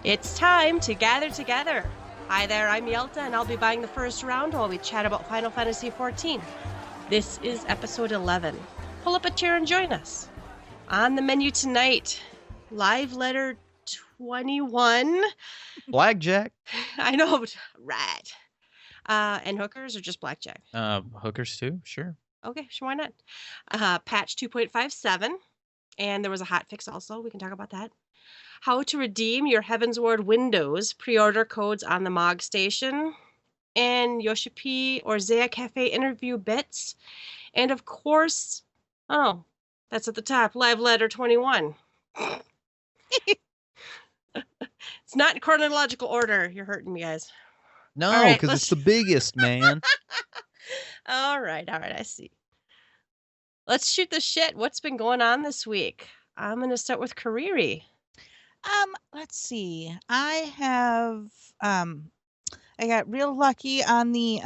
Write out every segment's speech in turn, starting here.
It's time to gather together. Hi there, I'm Yelta, and I'll be buying the first round while we chat about Final Fantasy XIV. This is episode 11. Pull up a chair and join us. On the menu tonight, live letter 21. Blackjack. I know, right. And hookers or just blackjack? Hookers too, sure. Okay, sure, why not? Patch 2.57. And there was a hot fix also. We can talk about that. How to redeem your Heavensward Windows pre-order codes on the MOG station. And Yoshi P. Eorzea Cafe interview bits. And of course, oh, that's at the top, live letter 21. It's not in chronological order. You're hurting me, guys. No, because it's the biggest, man. All right, I see. Let's shoot the shit. What's been going on this week? I'm going to start with Kariri. Let's see. I got real lucky on the,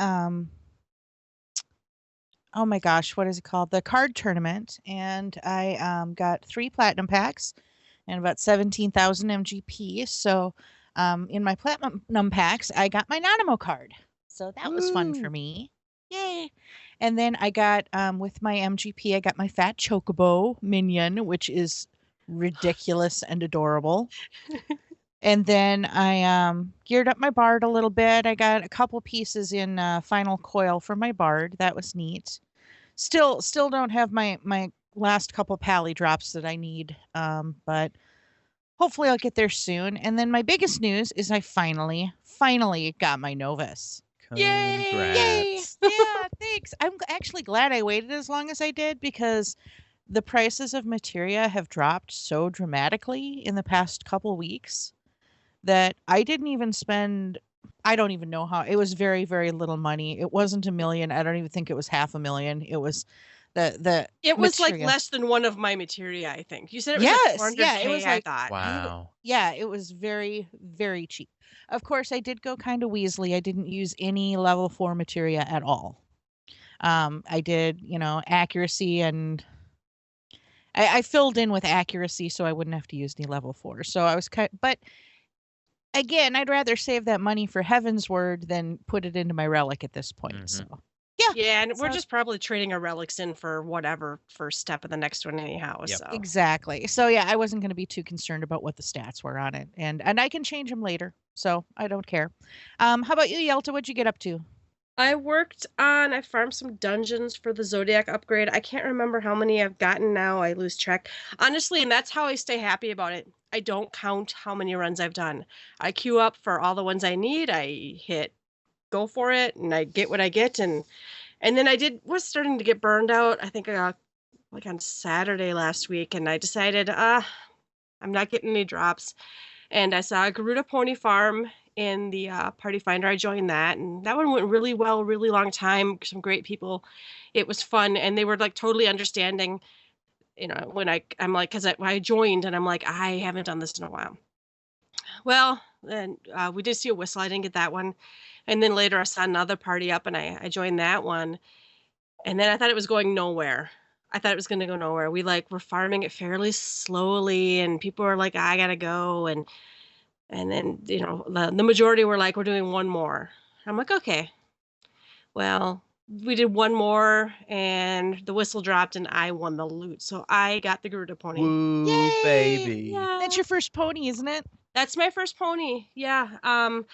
oh my gosh, what is it called? The card tournament. And I got 3 platinum packs and about 17,000 MGP. So in my platinum packs, I got my Nanimo card. So that was fun for me. Yay. And then I got, with my MGP, I got my Fat Chocobo minion, which is ridiculous and adorable. And then I geared up my Bard a little bit. I got a couple pieces in Final Coil for my Bard. That was neat. Still don't have my last couple Pally drops that I need, but hopefully I'll get there soon. And then my biggest news is I finally got my Novus. Yay! Yay! Yeah, thanks. I'm actually glad I waited as long as I did because the prices of materia have dropped so dramatically in the past couple weeks that I didn't even spend, I don't even know how, it was very, very little money. It wasn't $1 million. I don't even think it was $500,000. It was it was materia. Like less than one of my materia, I think. You said it was yes, like 400K, yeah, it was like, I thought. Wow. Yeah, it was very, very cheap. Of course, I did go kind of Weasley. I didn't use any level 4 materia at all. I did, accuracy, and I filled in with accuracy so I wouldn't have to use any level 4. So I was but again, I'd rather save that money for Heavensward than put it into my relic at this point. So yeah, and we're just probably trading our relics in for whatever first step of the next one anyhow. Yep. So exactly. So yeah, I wasn't going to be too concerned about what the stats were on it, and I can change them later, so I don't care. How about you, Yelta? What'd you get up to? I farmed some dungeons for the Zodiac upgrade. I can't remember how many I've gotten now. I lose track. Honestly, and that's how I stay happy about it. I don't count how many runs I've done. I queue up for all the ones I need. I hit go for it, and I get what I get. And then was starting to get burned out. I think like on Saturday last week, and I decided, I'm not getting any drops. And I saw a Garuda Pony Farm in the Party Finder. I joined that, and that one went really well, really long time. Some great people. It was fun, and they were like totally understanding. When I'm like, because I joined, and I'm like, I haven't done this in a while. Well, then we did see a whistle. I didn't get that one, and then later I saw another party up, and I joined that one, and then I thought it was going nowhere. I thought it was going to go nowhere. We were farming it fairly slowly, and people were like, I gotta go, and then the majority were like, we're doing one more. I'm like, okay. Well, we did one more, and the whistle dropped, and I won the loot. So I got the Garuda Pony. Woo, yay! Baby! Yeah. That's your first pony, isn't it? That's my first pony. Yeah. I'm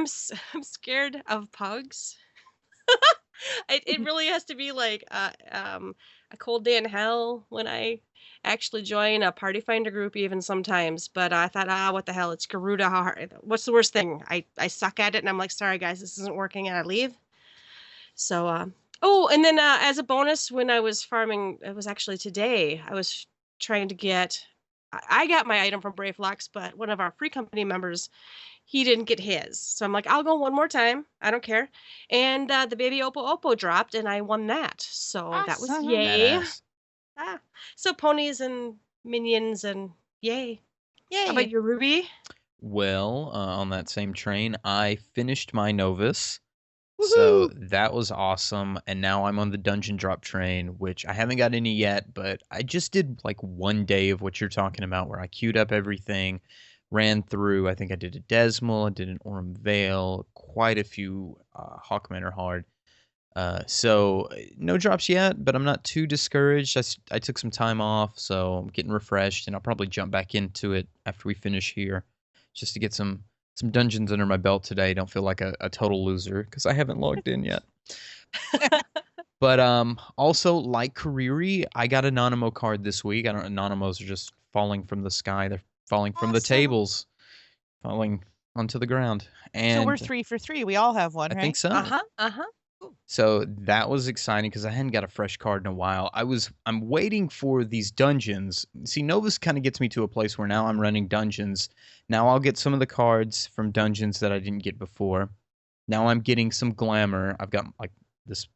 scared of pugs. It really has to be like a cold day in hell when I actually join a Party Finder group even sometimes. But I thought, what the hell? It's Garuda. What's the worst thing? I suck at it, and I'm like, sorry guys, this isn't working, and I leave. So and then as a bonus, when I was farming, it was actually today, I was trying to get. I got my item from Brave Lux, but one of our free company members, he didn't get his. So I'm like, I'll go one more time. I don't care. And the baby Oppo dropped, and I won that. So that was yay. So ponies and minions and yay. Yay. How about you, Ruby? Well, on that same train, I finished my Novus. Woohoo! So that was awesome. And now I'm on the dungeon drop train, which I haven't got any yet, but I just did like one day of what you're talking about where I queued up everything, ran through, I think I did a Desmal, I did an Orem Vale, quite a few Hawkmen are hard. So no drops yet, but I'm not too discouraged. I took some time off, so I'm getting refreshed, and I'll probably jump back into it after we finish here, just to get some dungeons under my belt today. Don't feel like a total loser because I haven't logged in yet. But also, like Kariri, I got a Nanamo card this week. I don't know, Nanamos are just falling from the sky. They're falling from the tables, falling onto the ground. And so we're 3 for 3. We all have one, I right? think so. So that was exciting because I hadn't got a fresh card in a while. I'm waiting for these dungeons. See, Novus kind of gets me to a place where now I'm running dungeons. Now I'll get some of the cards from dungeons that I didn't get before. Now I'm getting some glamour. I've got like this.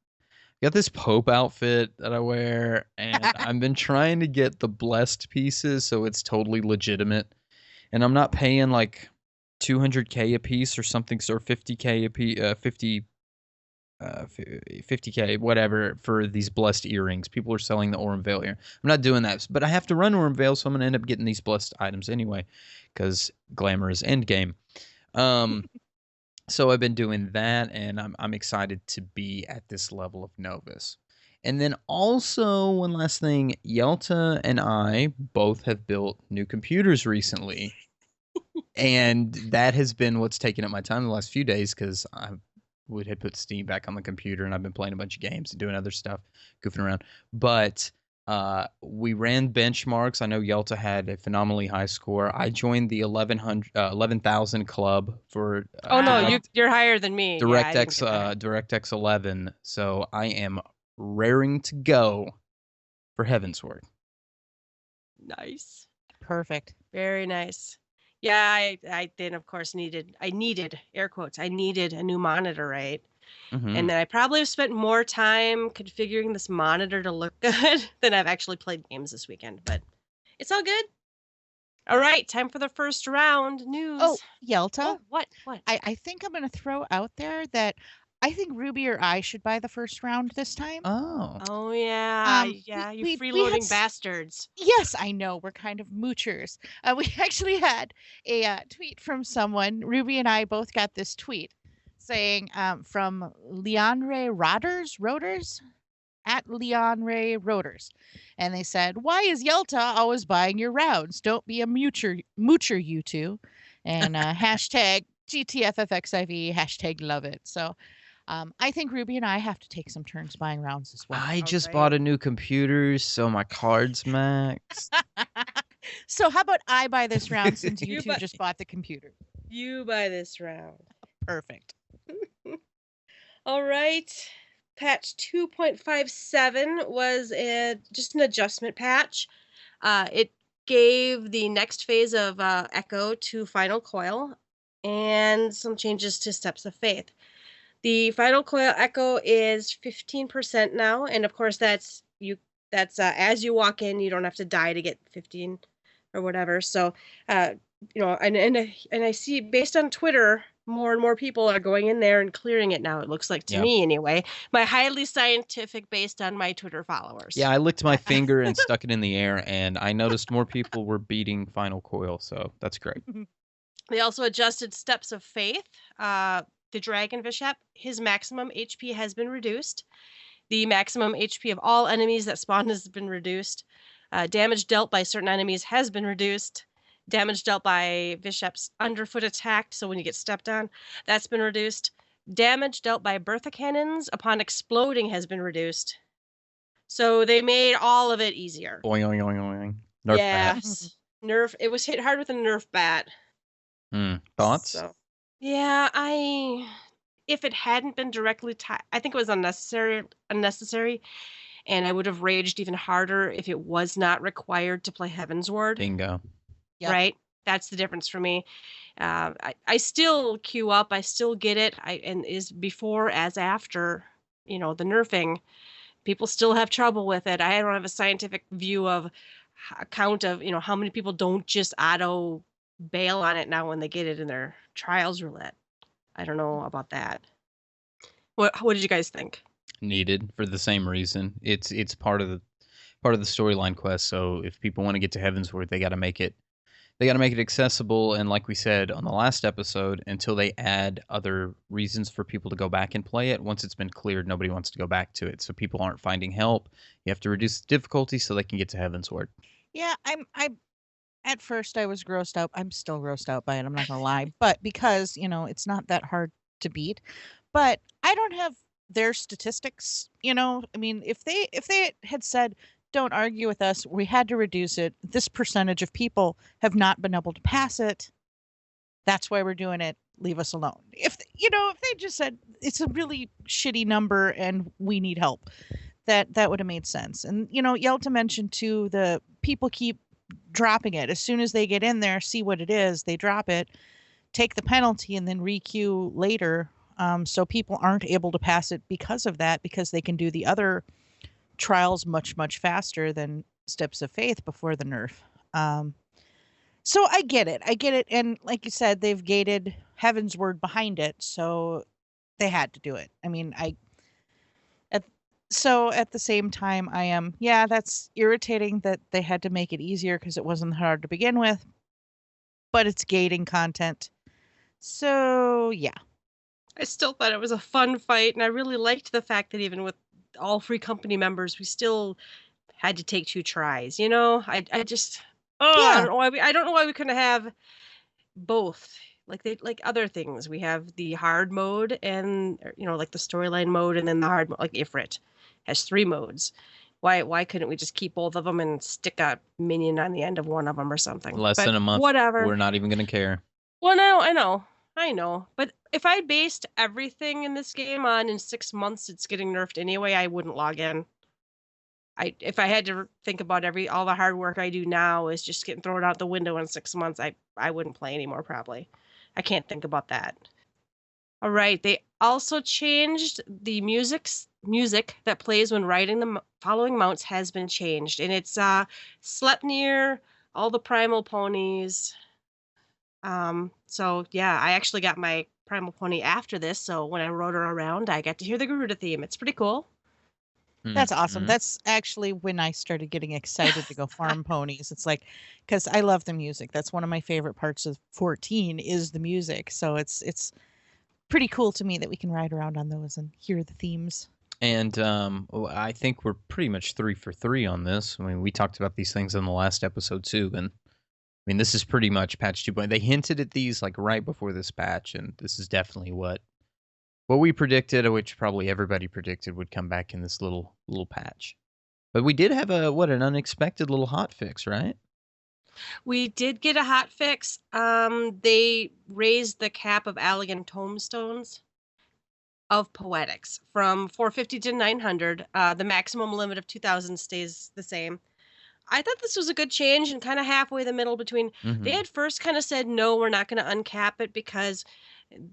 Got this Pope outfit that I wear, and I've been trying to get the blessed pieces so it's totally legitimate. And I'm not paying like 200K a piece or something, or 50K a piece, 50K, whatever, for these blessed earrings. People are selling the Orem Vale here. I'm not doing that, but I have to run Orem Vale, so I'm going to end up getting these blessed items anyway, because glamour is endgame. So I've been doing that, and I'm excited to be at this level of Novus. And then also, one last thing, Yelta and I both have built new computers recently. And that has been what's taken up my time the last few days, because I had put Steam back on the computer, and I've been playing a bunch of games and doing other stuff, goofing around. But we ran benchmarks. I know Yelta had a phenomenally high score. I joined the 11,000 club for you're higher than me. DirectX 11. So I am raring to go for Heavensward. Nice. Perfect. Very nice. Yeah, I then of course needed air quotes. I needed a new monitor, right? Mm-hmm. And then I probably have spent more time configuring this monitor to look good than I've actually played games this weekend, but it's all good. All right, time for the first round. News. Oh, Yelta. Oh, what? I think I'm going to throw out there that I think Ruby or I should buy the first round this time. Oh yeah. You freeloading bastards. Yes, I know. We're kind of moochers. We actually had a tweet from someone. Ruby and I both got this tweet saying from Leonre Roders, at Leonre Roders. And they said, "Why is Yelta always buying your rounds? Don't be a moocher, you two." And hashtag GTFFXIV, hashtag love it. So I think Ruby and I have to take some turns buying rounds as well. I just bought a new computer, so my card's max. So how about I buy this round since you two just bought the computer? You buy this round. Perfect. All right. Patch 2.57 was just an adjustment patch. It gave the next phase of Echo to Final Coil and some changes to Steps of Faith. The Final Coil Echo is 15% now, and of course that's as you walk in, you don't have to die to get 15 or whatever. So and I see based on Twitter, more and more people are going in there and clearing it now. It looks like to me anyway. My highly scientific based on my Twitter followers. Yeah, I licked my finger and stuck it in the air, and I noticed more people were beating Final Coil, so that's great. They also adjusted Steps of Faith. The Dragon Bishop, his maximum HP has been reduced. The maximum HP of all enemies that spawn has been reduced. Damage dealt by certain enemies has been reduced. Damage dealt by Bishop's underfoot attack, so when you get stepped on, that's been reduced. Damage dealt by Bertha cannons upon exploding has been reduced. So they made all of it easier. Oing, oing, oing, oing. Nerf bat. It was hit hard with a Nerf bat. Thoughts? So, yeah, if it hadn't been directly tied, I think it was unnecessary, and I would have raged even harder if it was not required to play Heavensward. Bingo. Yep. Right? That's the difference for me. I still queue up. I still get it. And is before as after, the nerfing. People still have trouble with it. I don't have a scientific view of count of, how many people don't just auto bail on it now when they get it in their trials roulette. I don't know about that. What did you guys think? Needed for the same reason. It's part of the storyline quest. So if people want to get to Heavensward, they got to make it They got to make it accessible, and like we said on the last episode, until they add other reasons for people to go back and play it, once it's been cleared, nobody wants to go back to it. So people aren't finding help. You have to reduce the difficulty so they can get to Heavensward. Yeah, I at first I was grossed out. I'm still grossed out by it. I'm not gonna lie, but because it's not that hard to beat. But I don't have their statistics. I mean, if they had said, "Don't argue with us. We had to reduce it. This percentage of people have not been able to pass it. That's why we're doing it. Leave us alone." If they just said it's a really shitty number and we need help, that would have made sense. And Yelta mentioned too, the people keep dropping it as soon as they get in there, see what it is, they drop it, take the penalty, and then requeue later. So people aren't able to pass it because of that, because they can do the other trials much faster than Steps of Faith before the nerf. So I get it, and like you said, they've gated Heavensward behind it, so they had to do it. I mean, so at the same time, I am, that's irritating that they had to make it easier because it wasn't hard to begin with, but it's gating content. So yeah. I still thought it was a fun fight, and I really liked the fact that even with all free company members, we still had to take 2 tries. I just I don't know why we couldn't have both. Like other things, we have the hard mode and like the storyline mode, and then the hard mode, like Ifrit has 3 modes. Why couldn't we just keep both of them and stick a minion on the end of one of them or something? Less than a month. Whatever. We're not even going to care. Well, no, I know. But if I based everything in this game on in 6 months it's getting nerfed anyway, I wouldn't log in. If I had to think about all the hard work I do now is just getting thrown out the window in 6 months, I wouldn't play anymore probably. I can't think about that. All right, they also changed the music that plays when riding the following mounts has been changed, and it's Sleipnir, all the primal ponies. So yeah, I actually got my primal pony after this, so when I rode her around, I got to hear the Garuda theme. It's pretty cool. That's awesome. That's actually when I started getting excited to go farm ponies. It's like, because I love the music. That's one of my favorite parts of 14 is the music. So it's pretty cool to me that we can ride around on those and hear the themes. And I think we're pretty much 3 for 3 on this. I mean, we talked about these things in the last episode too, and I mean, this is pretty much patch 2.0. They hinted at these like right before this patch, and this is definitely what we predicted, which probably everybody predicted would come back in this little patch. But we did have an unexpected little hotfix, right? We did get a hotfix. They raised the cap of Allegan tombstones of poetics from 450 to 900. The maximum limit of 2,000 stays the same. I thought this was a good change and kind of halfway the middle between. They had first kind of said, no, we're not going to uncap it because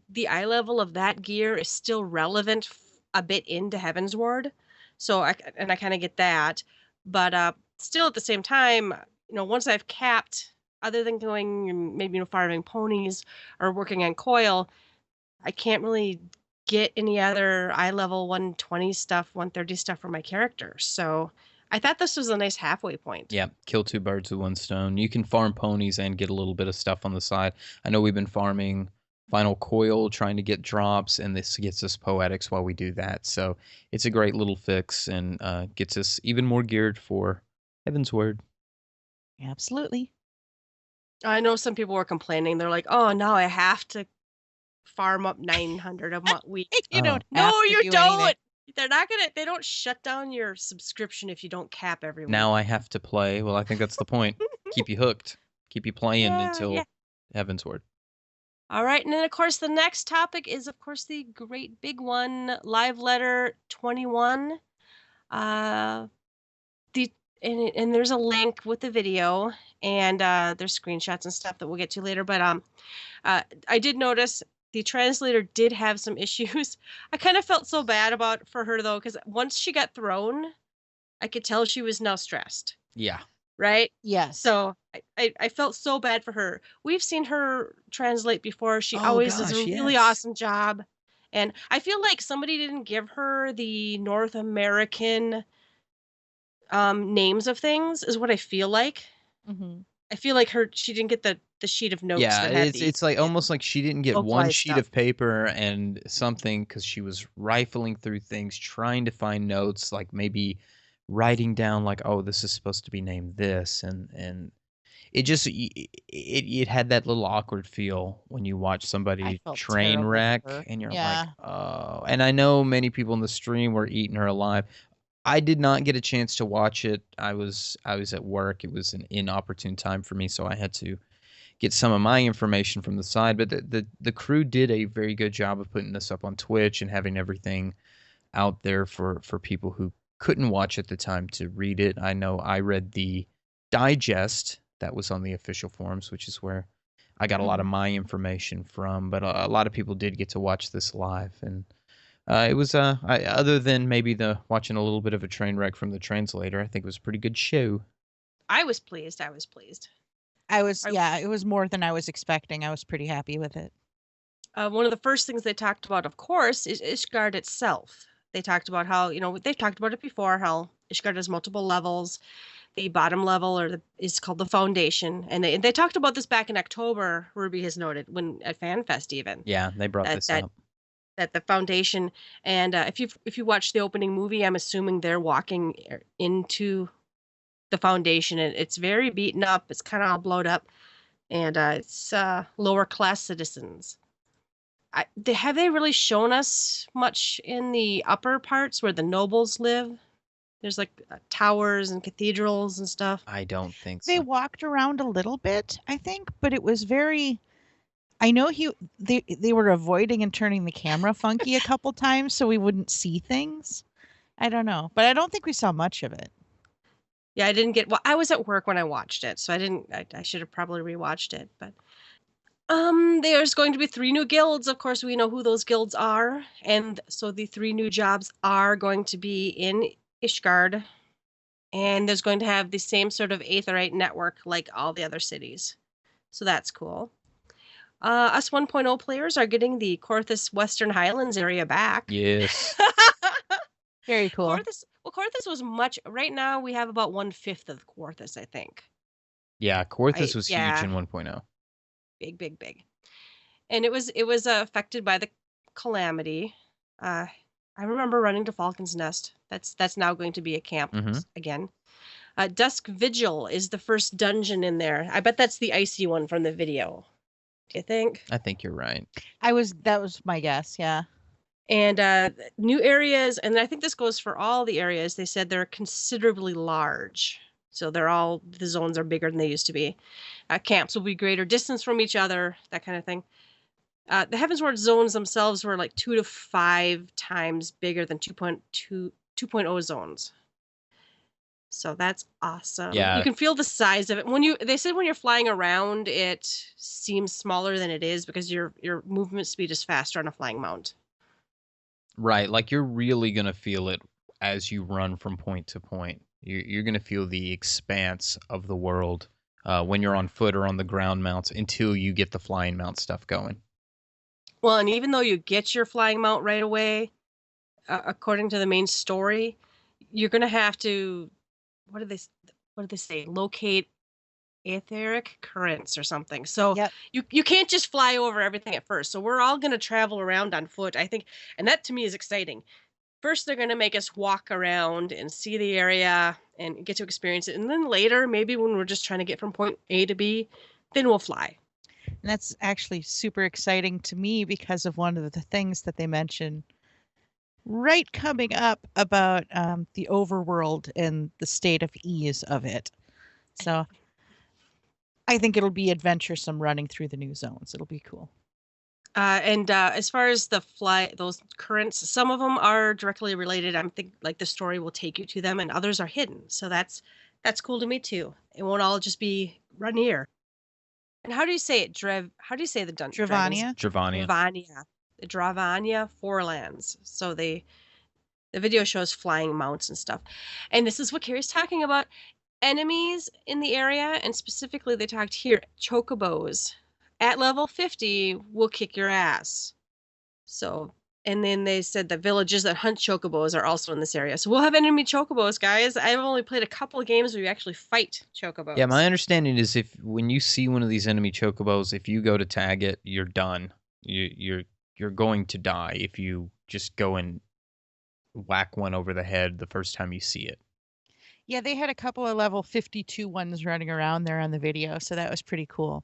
the eye level of that gear is still relevant a bit into Heavensward. So I kind of get that. But still at the same time, once I've capped, other than going and maybe farming ponies or working on coil, I can't really get any other eye level 120 stuff, 130 stuff for my character. So I thought this was a nice halfway point. Yeah, kill 2 birds with 1 stone. You can farm ponies and get a little bit of stuff on the side. I know we've been farming Final Coil, trying to get drops, and this gets us poetics while we do that. So it's a great little fix and gets us even more geared for Heavensward. Absolutely. I know some people were complaining. They're like, oh, now I have to farm up 900 a week. You don't No, have to you do don't. anything. They don't shut down your subscription if you don't cap every week. Now I have to play. Well, I think that's the point. Keep you hooked. Keep you playing until Heavensward. All right, and then of course the next topic is of course the great big one, Live Letter 21. And there's a link with the video, and there's screenshots and stuff that we'll get to later. But I did notice the translator did have some issues. I kind of felt so bad for her though, because once she got thrown, I could tell she was now stressed. Yeah. Right? Yes. So I felt so bad for her. We've seen her translate before. She always does a really awesome job. And I feel like somebody didn't give her the North American names of things, is what I feel like. Mm-hmm. I feel like she didn't get the sheet of notes Yeah, that had it's like almost like she didn't get one localized sheet stuff. of paper and something because she was rifling through things, trying to find notes, like maybe writing down like, oh, this is supposed to be named this, and it just it had that little awkward feel when you watch I somebody felt train terrible wreck for her. and you're like, Yeah. oh. And I know many people in the stream were eating her alive. I did not get a chance to watch it. I was at work. It was an inopportune time for me, so I had to get some of my information from the side. But the crew did a very good job of putting this up on Twitch and having everything out there for people who couldn't watch at the time to read it. I know I read the digest that was on the official forums, which is where I got a lot of my information from. But a lot of people did get to watch this live, and it was other than maybe the watching a little bit of a train wreck from the translator, I think it was a pretty good show. I was pleased. I was pleased. It was more than I was expecting. I was pretty happy with it. One of the first things they talked about, of course, is Ishgard itself. They talked about how, they've talked about it before, how Ishgard has multiple levels. The bottom level is called the Foundation. And they talked about this back in October, Ruby has noted, at FanFest even. Yeah, they brought this up. That the Foundation, and if you watch the opening movie, I'm assuming they're walking into the Foundation, and it's very beaten up. It's kind of all blowed up, and it's lower class citizens. Have they really shown us much in the upper parts where the nobles live? There's like towers and cathedrals and stuff. I don't think so. They walked around a little bit, I think, but it was very. I know they were avoiding and turning the camera funky a couple times so we wouldn't see things. I don't know, but I don't think we saw much of it. Yeah, I didn't get. Well, I was at work when I watched it, so I didn't. I should have probably rewatched it, but. There's going to be 3 new guilds. Of course, we know who those guilds are. And so the 3 new jobs are going to be in Ishgard. And there's going to have the same sort of Aetherite network like all the other cities. So that's cool. Us 1.0 players are getting the Corthus Western Highlands area back. Yes. Very cool. Corthus was much. Right now, we have about 1/5 of Corthus, I think. Yeah, Corthus was huge in 1.0. Big. And it was affected by the calamity. I remember running to Falcon's Nest. That's now going to be a camp again. Dusk Vigil is the first dungeon in there. I bet that's the icy one from the video. Do you think? I think you're right. That was my guess, yeah. And new areas, and I think this goes for all the areas. They said they're considerably large. So the zones are bigger than they used to be. Camps will be greater distance from each other, that kind of thing. The Heavensward zones themselves were like 2 to 5 times bigger than 2.0 zones. So that's awesome. Yeah. You can feel the size of it. They said when you're flying around, it seems smaller than it is because your movement speed is faster on a flying mount. Right, like you're really going to feel it as you run from point to point. You're going to feel the expanse of the world when you're on foot or on the ground mounts until you get the flying mount stuff going. Well, and even though you get your flying mount right away, according to the main story, you're going to have to, what did they say? Locate etheric currents or something. So you can't just fly over everything at first. So we're all going to travel around on foot, I think. And that to me is exciting. First, they're going to make us walk around and see the area and get to experience it. And then later, maybe when we're just trying to get from point A to B, then we'll fly. And that's actually super exciting to me because of one of the things that they mention right coming up about the overworld and the state of ease of it. So I think it'll be adventuresome running through the new zones. It'll be cool. And as far as those currents, some of them are directly related. I think like the story will take you to them, and others are hidden. So that's cool to me too. It won't all just be run here. And how do you say it? How do you say the dungeon? Dravania. The Dravania Forelands. So the video shows flying mounts and stuff. And this is what Carrie's talking about. Enemies in the area, and specifically they talked here, chocobos. At level 50 will kick your ass. So, And then they said that villages that hunt chocobos are also in this area. So we'll have enemy chocobos, guys. I've only played a couple of games where you actually fight chocobos. Yeah, my understanding is when you see one of these enemy chocobos, if you go to tag it, you're done. You're going to die if you just go and whack one over the head the first time you see it. Yeah, they had a couple of level 52 ones running around there on the video, so that was pretty cool.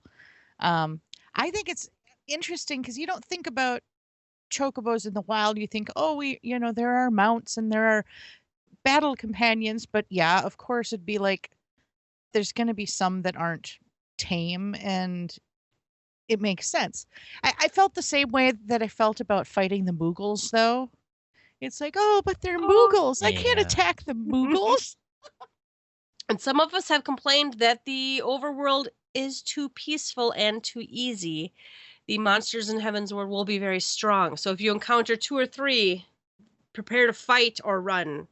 I think it's interesting because you don't think about chocobos in the wild. You think, oh, there are mounts and there are battle companions, but yeah, of course it'd be like there's going to be some that aren't tame, and it makes sense. I felt the same way that I felt about fighting the Moogles, though. It's like, oh, but they're Moogles. I can't attack the Moogles. And some of us have complained that the overworld is too peaceful and too easy. The monsters in Heavensward will be very strong. So if you encounter 2 or 3, prepare to fight or run.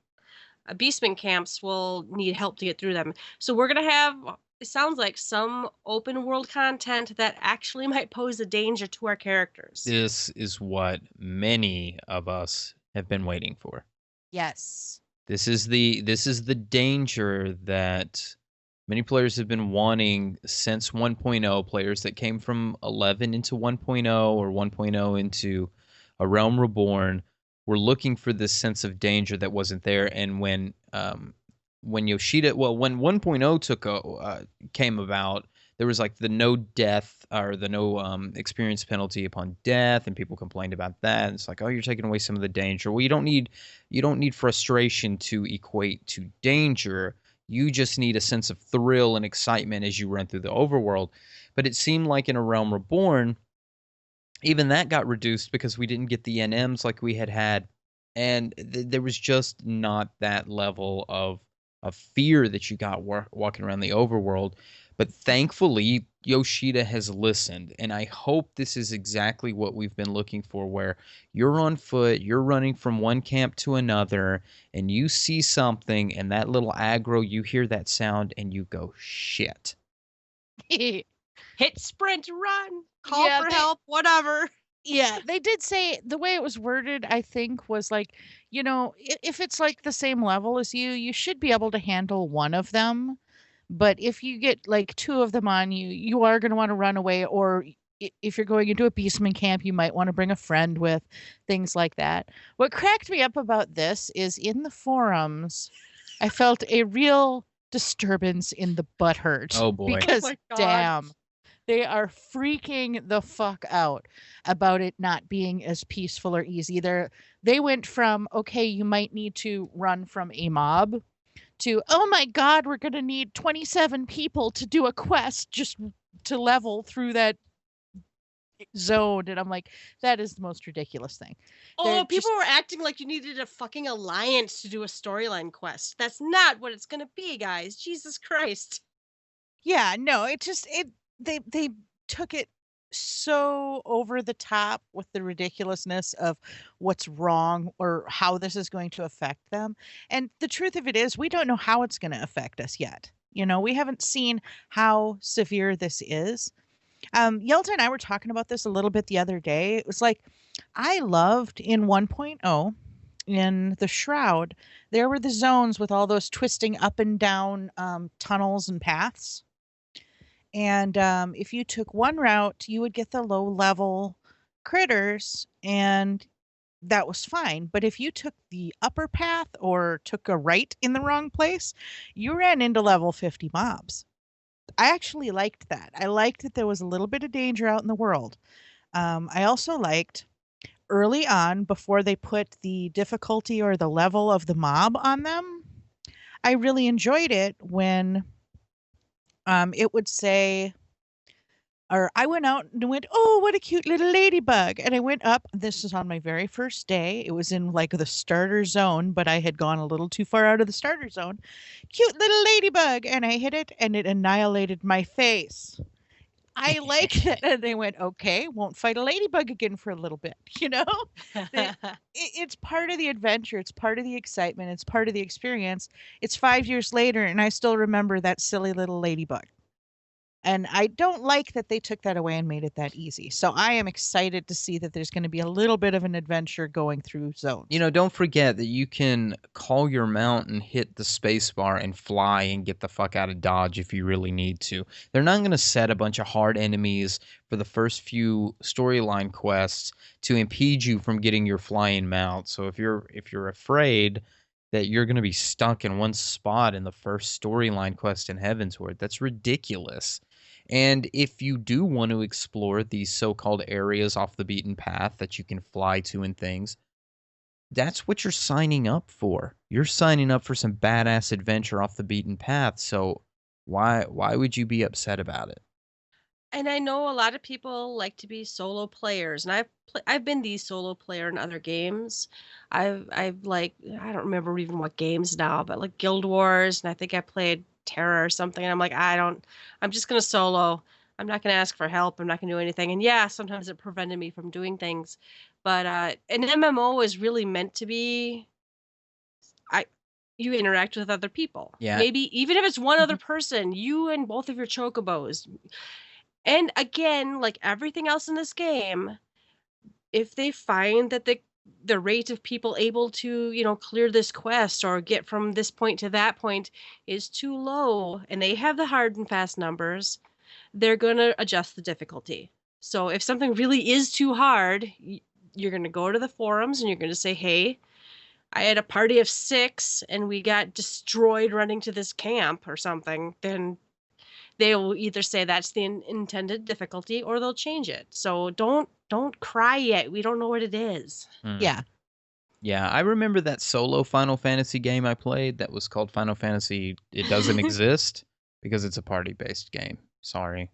Beastman camps will need help to get through them. So we're going to have, it sounds like, some open world content that actually might pose a danger to our characters. This is what many of us have been waiting for. Yes. This is the danger that many players have been wanting since 1.0. Players that came from 11 into 1.0 or 1.0 into A Realm Reborn were looking for this sense of danger that wasn't there. And when Yoshida, when 1.0 came about, there was like the no death or the no experience penalty upon death, and people complained about that. And it's like, oh, you're taking away some of the danger. Well, you don't need frustration to equate to danger. You just need a sense of thrill and excitement as you run through the overworld. But it seemed like in A Realm Reborn, even that got reduced because we didn't get the NMs like we had, and there was just not that level of fear that you got walking around the overworld. But thankfully, Yoshida has listened, and I hope this is exactly what we've been looking for, where you're on foot, you're running from one camp to another, and you see something, and that little aggro, you hear that sound, and you go, shit. Hit sprint, run, call for help, whatever. Yeah, they did say the way it was worded, I think, was like, if it's like the same level as you should be able to handle one of them. But if you get like 2 of them on you, you are going to want to run away. Or if you're going into a beastman camp, you might want to bring a friend with, things like that. What cracked me up about this is in the forums, I felt a real disturbance in the butthurt. Oh, boy. Because, damn, they are freaking the fuck out about it not being as peaceful or easy. They went from, okay, you might need to run from a mob, to, oh my God, we're going to need 27 people to do a quest just to level through that zone. And I'm like, that is the most ridiculous thing. Oh, people were acting like you needed a fucking alliance to do a storyline quest. That's not what it's going to be, guys. Jesus Christ. Yeah, no, they took it so over the top with the ridiculousness of what's wrong or how this is going to affect them. And the truth of it is, we don't know how it's going to affect us yet. We haven't seen how severe this is. Yelta and I were talking about this a little bit the other day. It was like, I loved in 1.0, in the Shroud, there were the zones with all those twisting up and down tunnels and paths. And if you took one route, you would get the low level critters, and that was fine. But if you took the upper path or took a right in the wrong place, you ran into level 50 mobs. I actually liked that. I liked that there was a little bit of danger out in the world. I also liked early on, before they put the difficulty or the level of the mob on them, I really enjoyed it when it would say, or I went out and went, oh, what a cute little ladybug. And I went up. This is on my very first day. It was in like the starter zone, but I had gone a little too far out of the starter zone. Cute little ladybug. And I hit it, and it annihilated my face. I liked it. And they went, okay, won't fight a ladybug again for a little bit. It's part of the adventure. It's part of the excitement. It's part of the experience. It's 5 years later, and I still remember that silly little ladybug. And I don't like that they took that away and made it that easy. So I am excited to see that there's going to be a little bit of an adventure going through zones. You know, don't forget that you can call your mount and hit the space bar and fly and get the fuck out of Dodge if you really need to. They're not going to set a bunch of hard enemies for the first few storyline quests to impede you from getting your flying mount. So if you're afraid that you're going to be stuck in one spot in the first storyline quest in Heavensward, that's ridiculous. And if you do want to explore these so-called areas off the beaten path that you can fly to and things, that's what you're signing up for. You're signing up for some badass adventure off the beaten path. So why would you be upset about it? And I know a lot of people like to be solo players, and I've been the solo player in other games. I've like, I don't remember even what games now, but like Guild Wars, and I think I played Terra or something. And I'm like, I'm just gonna solo. I'm not gonna ask for help. I'm not gonna do anything. And yeah, sometimes it prevented me from doing things, but an MMO is really meant to be. You interact with other people. Yeah. Maybe even if it's one other Mm-hmm. person, you and both of your chocobos. And again, like everything else in this game, if they find that the rate of people able to, clear this quest or get from this point to that point is too low, and they have the hard and fast numbers, they're going to adjust the difficulty. So if something really is too hard, you're going to go to the forums and you're going to say, hey, I had a party of 6 and we got destroyed running to this camp or something, then they will either say that's the intended difficulty or they'll change it. So don't cry yet. We don't know what it is. Yeah. Yeah, I remember that solo Final Fantasy game I played that was called Final Fantasy It Doesn't Exist because it's a party-based game. Sorry.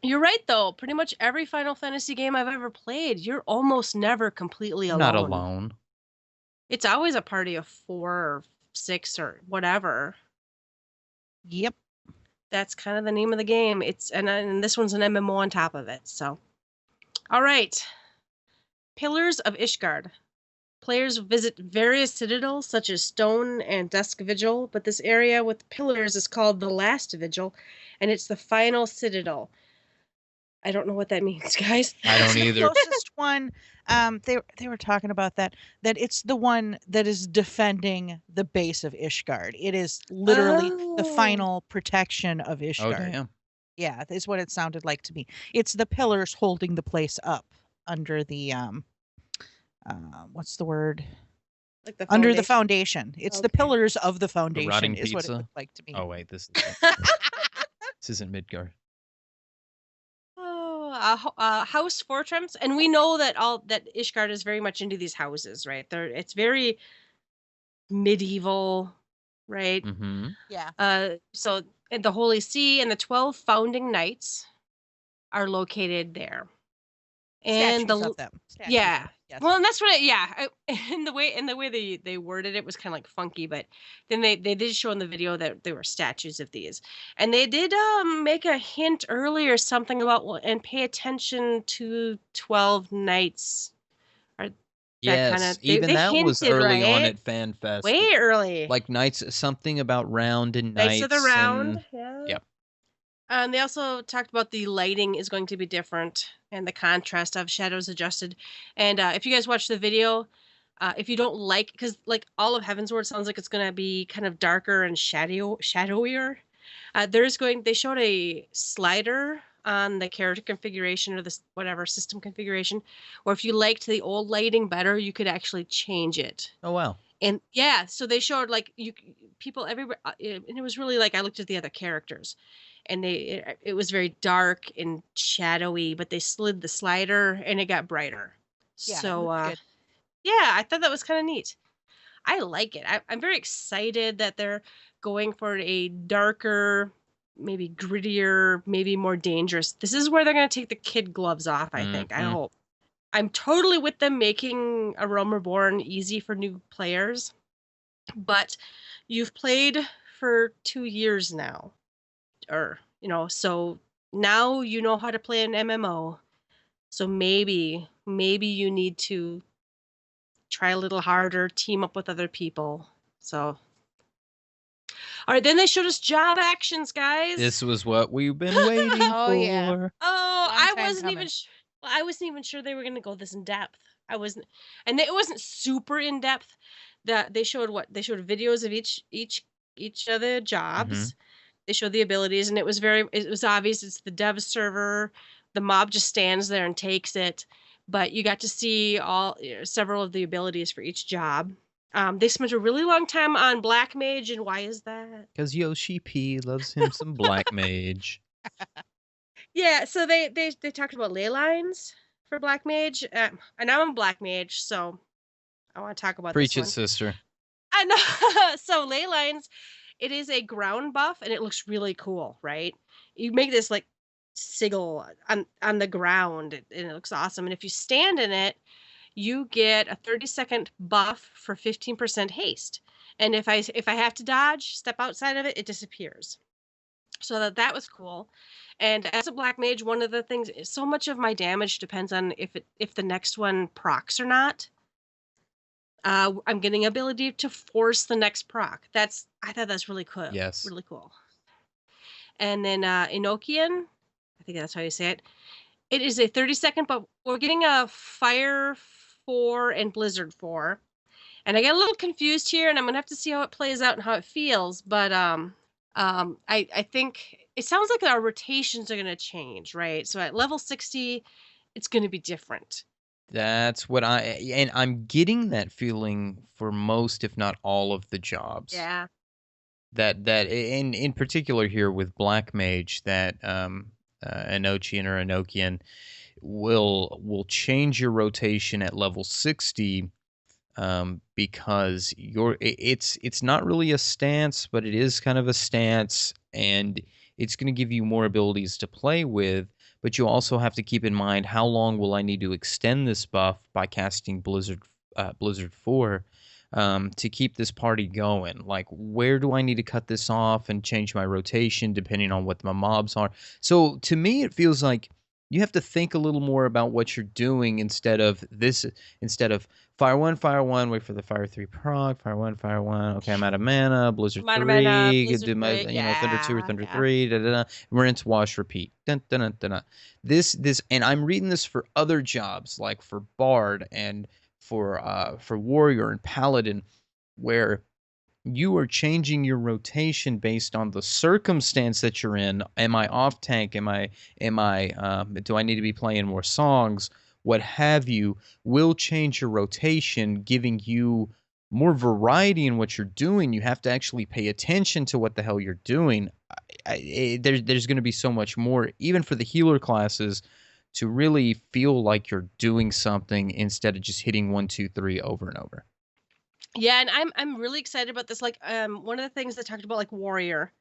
You're right, though. Pretty much every Final Fantasy game I've ever played, you're almost never completely alone. Not alone. It's always a party of 4 or 6 or whatever. Yep. That's kind of the name of the game. And this one's an MMO on top of it. So, all right. Pillars of Ishgard. Players visit various citadels such as Stone and Dusk Vigil, but this area with pillars is called the Last Vigil, and it's the final citadel. I don't know what that means, guys. I don't The either. closest one, they were talking about that it's the one that is defending the base of Ishgard. It is literally the Oh. final protection of Oh, Ishgard. damn. Yeah, is what it sounded like to me. It's the pillars holding the place up under the what's the word? Like the Under the foundation. foundation. It's Okay. the pillars of the foundation rotting is what it pizza? looked like to me. Oh, wait. This isn't Midgard. House Fortress, and we know that Ishgard is very much into these houses, right? It's very medieval, right? Mm-hmm. Yeah. So the Holy See and the 12 founding knights are located there, and Statues of them. Statues yeah. of them, yes. Well, and that's what in the way they worded it was kind of like funky, but then they did show in the video that there were statues of these, and they did make a hint earlier something about and pay attention to 12 knights. Yes, They even that was hinted, early on right? at FanFest. Way early, Like Knights, something about round and Knights of the Knights Round. and- Yeah. Yep. And they also talked about the lighting is going to be different and the contrast of shadows adjusted. And if you guys watch the video, if you don't like, because like all of Heavensward sounds like it's going to be kind of darker and shadowier. They showed a slider on the character configuration or this whatever system configuration, or if you liked the old lighting better, you could actually change it. Oh, wow. And yeah, so they showed like people everywhere, and it was really like I looked at the other characters, and it was very dark and shadowy, but they slid the slider and it got brighter. Yeah, it So looked good. yeah, I thought that was kind of neat. I like it. I'm very excited that they're going for a darker, maybe grittier, maybe more dangerous. This is where they're going to take the kid gloves off, I think. I Mhm. hope. I'm totally with them making A Realm Reborn easy for new players, but you've played for 2 years now, or so now you know how to play an MMO. So maybe you need to try a little harder, team up with other people. So All right, then they showed us job actions, guys. This was what we've been waiting Oh, for. yeah. Oh, Long I time wasn't coming. even. Well, I wasn't even sure they were going to go this in depth. I wasn't, and it wasn't super in depth. That they showed what they showed videos of each of the jobs. They showed the abilities, and it was obvious it's the dev server. The mob just stands there and takes it, but you got to see several of the abilities for each job. They spent a really long time on Black Mage, and why is that? Because Yoshi P loves him some Black Mage. Yeah, so they talked about ley lines for Black Mage, and I'm a Black Mage, so I want to talk about Preach this it, one. sister. I know. So ley lines, it is a ground buff, and it looks really cool, right? You make this like sigil on the ground, and it looks awesome. And if you stand in it, you get a 30-second buff for 15% haste. And if I have to dodge, step outside of it, it disappears. So that was cool. And as a black mage, one of the things is so much of my damage depends on if the next one procs or not. I'm getting ability to force the next proc. I thought that's really cool. Yes. Really cool. And then Enochian, I think that's how you say it. It is a 30-second, but we're getting a Fire 4 and Blizzard 4. And I get a little confused here, and I'm gonna have to see how it plays out and how it feels. But I think it sounds like our rotations are gonna change, right? So at level 60, it's gonna be different. That's what and I'm getting that feeling for most, if not all, of the jobs. Yeah. That in particular here with Black Mage, that Enochian or Enochian will change your rotation at level 60, because it's not really a stance, but it is kind of a stance, and it's going to give you more abilities to play with. But you also have to keep in mind, how long will I need to extend this buff by casting Blizzard 4 to keep this party going? Like, where do I need to cut this off and change my rotation depending on what my mobs are? So to me, it feels like you have to think a little more about what you're doing instead of Fire 1, wait for the Fire 3 proc, Fire 1. Okay, I'm out of mana, Blizzard I'm out of 3, mana, do Blizzard my, 3, Thunder 2 or Thunder yeah. 3, rinse, wash, repeat. Dun, dun, dun, dun, dun. This, and I'm reading this for other jobs, like for Bard and for Warrior and Paladin, where you are changing your rotation based on the circumstance that you're in. Am I off tank? Do I need to be playing more songs? What have you, will change your rotation, giving you more variety in what you're doing. You have to actually pay attention to what the hell you're doing. There's going to be so much more, even for the healer classes, to really feel like you're doing something instead of just hitting 1, 2, 3 over and over. Yeah, and I'm really excited about this. Like, one of the things that talked about, like Warrior.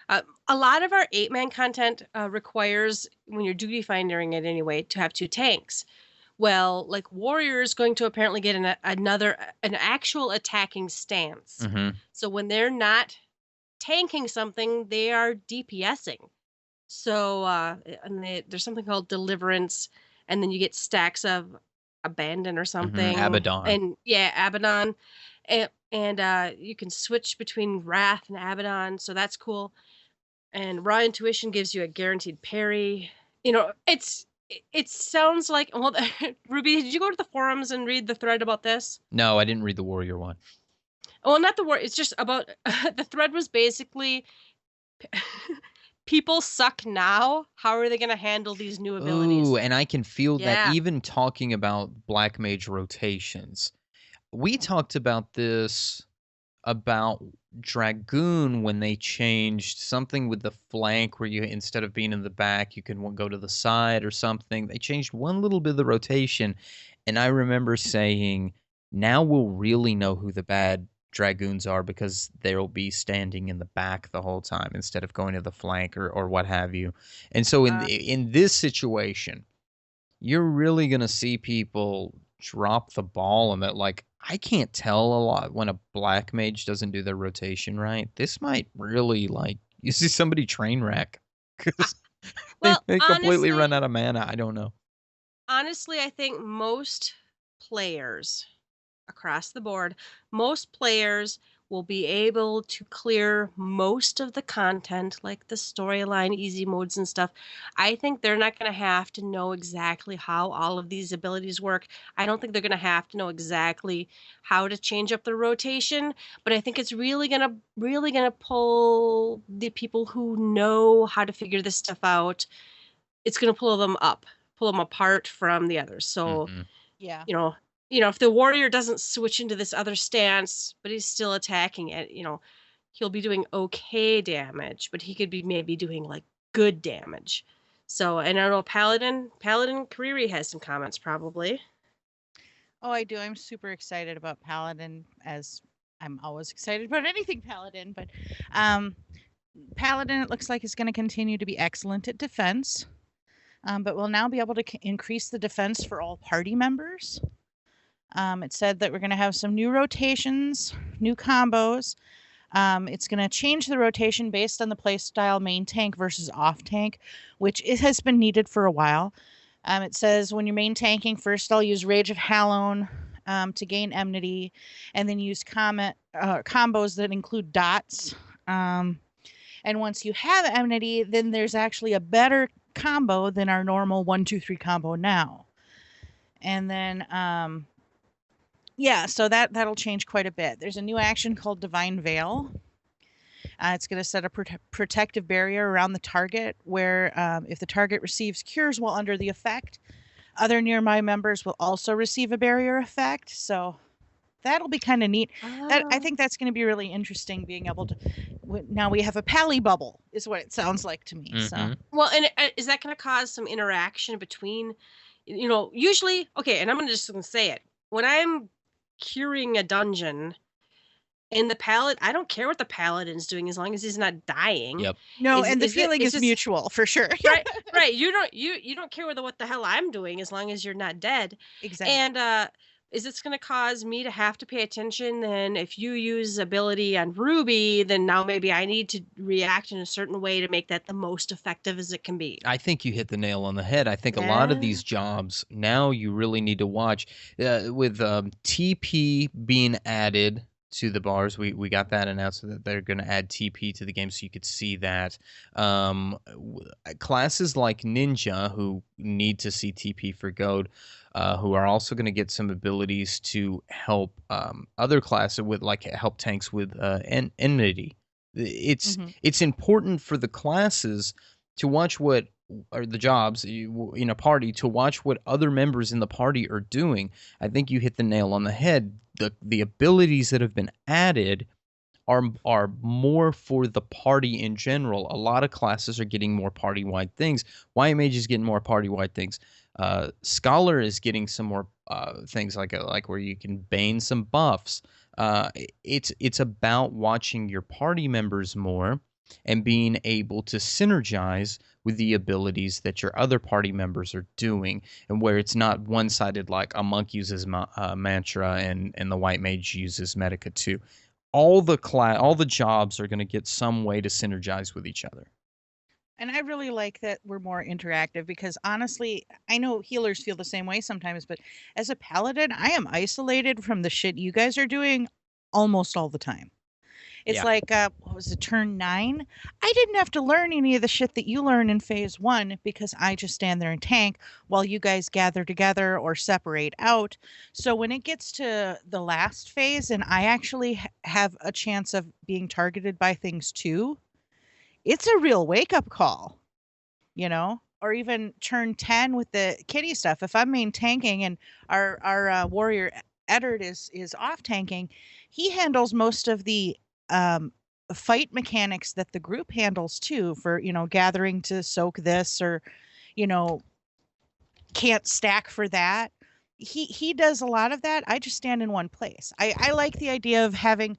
A lot of our 8-man content requires, when you're duty finding it anyway, to have 2 tanks. Well, like Warrior is going to apparently get an actual attacking stance. Mm-hmm. So when they're not tanking something, they are DPSing. So and there's something called Deliverance, and then you get stacks of Abandon or something. Abaddon. And yeah, Abaddon. And you can switch between Wrath and Abaddon, so that's cool. And Raw Intuition gives you a guaranteed parry. You know, it sounds like, well, Ruby, did you go to the forums and read the thread about this? No, I didn't read the Warrior one. Well, not the war. It's just about the thread was basically people suck now. How are they going to handle these new abilities? Ooh, and I can feel that even talking about Black Mage rotations. We talked about this about Dragoon when they changed something with the flank where you, instead of being in the back, you can go to the side or something. They changed one little bit of the rotation, and I remember saying, now we'll really know who the bad Dragoons are, because they'll be standing in the back the whole time instead of going to the flank or what have you. And so in this situation, you're really going to see people drop the ball, and that, like, I can't tell a lot when a black mage doesn't do their rotation right. This might really, like, you see somebody train wreck because they completely run out of mana. I don't know. Honestly, I think most players across the board, most players will be able to clear most of the content, like the storyline, easy modes and stuff. I think they're not going to have to know exactly how all of these abilities work. I don't think they're going to have to know exactly how to change up the rotation, but I think it's really going to pull the people who know how to figure this stuff out. It's going to pull them apart from the others. So, Yeah. If the warrior doesn't switch into this other stance, but he's still attacking it, he'll be doing okay damage, but he could be maybe doing like good damage. So, and I don't know, Paladin Kariri has some comments probably. Oh, I do. I'm super excited about Paladin, as I'm always excited about anything Paladin, but Paladin, it looks like, is going to continue to be excellent at defense, but we'll now be able to increase the defense for all party members. It said that we're going to have some new rotations, new combos. It's going to change the rotation based on the playstyle main tank versus off tank, which it has been needed for a while. It says when you're main tanking, first I'll use Rage of Hallown to gain enmity, and then use combos that include dots. And once you have enmity, then there's actually a better combo than our normal 1-2-3 combo now. And then so that'll change quite a bit. There's a new action called Divine Veil. It's going to set a protective barrier around the target where if the target receives cures while under the effect, other nearby members will also receive a barrier effect. So that'll be kind of neat. I think that's going to be really interesting, being able to... Now we have a pally bubble, is what it sounds like to me. So, well, and is that going to cause some interaction between, usually, okay, and I'm just going to say it. When I'm curing a dungeon, and I don't care what the paladin's doing as long as he's not dying. Yep. No, and the feeling is mutual for sure. Right. You don't care what the hell I'm doing as long as you're not dead. Exactly. And is this going to cause me to have to pay attention? Then if you use ability on Ruby, then now maybe I need to react in a certain way to make that the most effective as it can be. I think you hit the nail on the head. I think a lot of these jobs now you really need to watch with TP being added to the bars. We got that announced that they're going to add TP to the game, so you could see that. Classes like Ninja, who need to see TP for gold, who are also going to get some abilities to help other classes with, like, help tanks with enmity. It's important for the classes to watch what, or the jobs in a party, to watch what other members in the party are doing. I think you hit the nail on the head. The abilities that have been added are more for the party in general. A lot of classes are getting more party-wide things. White Mage is getting more party-wide things. Scholar is getting some more things like where you can bane some buffs. It's about watching your party members more and being able to synergize with the abilities that your other party members are doing, and where it's not one-sided, like a monk uses mantra and the white mage uses medica too. All the jobs are going to get some way to synergize with each other. And I really like that we're more interactive, because honestly, I know healers feel the same way sometimes, but as a paladin, I am isolated from the shit you guys are doing almost all the time. It's like, what was it, turn 9? I didn't have to learn any of the shit that you learn in phase 1, because I just stand there and tank while you guys gather together or separate out. So when it gets to the last phase and I actually have a chance of being targeted by things too, it's a real wake-up call, or even turn 10 with the kitty stuff. If I'm main tanking and our warrior Eddard is off tanking, he handles most of the fight mechanics that the group handles too, for gathering to soak this, or can't stack for that. He does a lot of that. I just stand in one place. I like the idea of having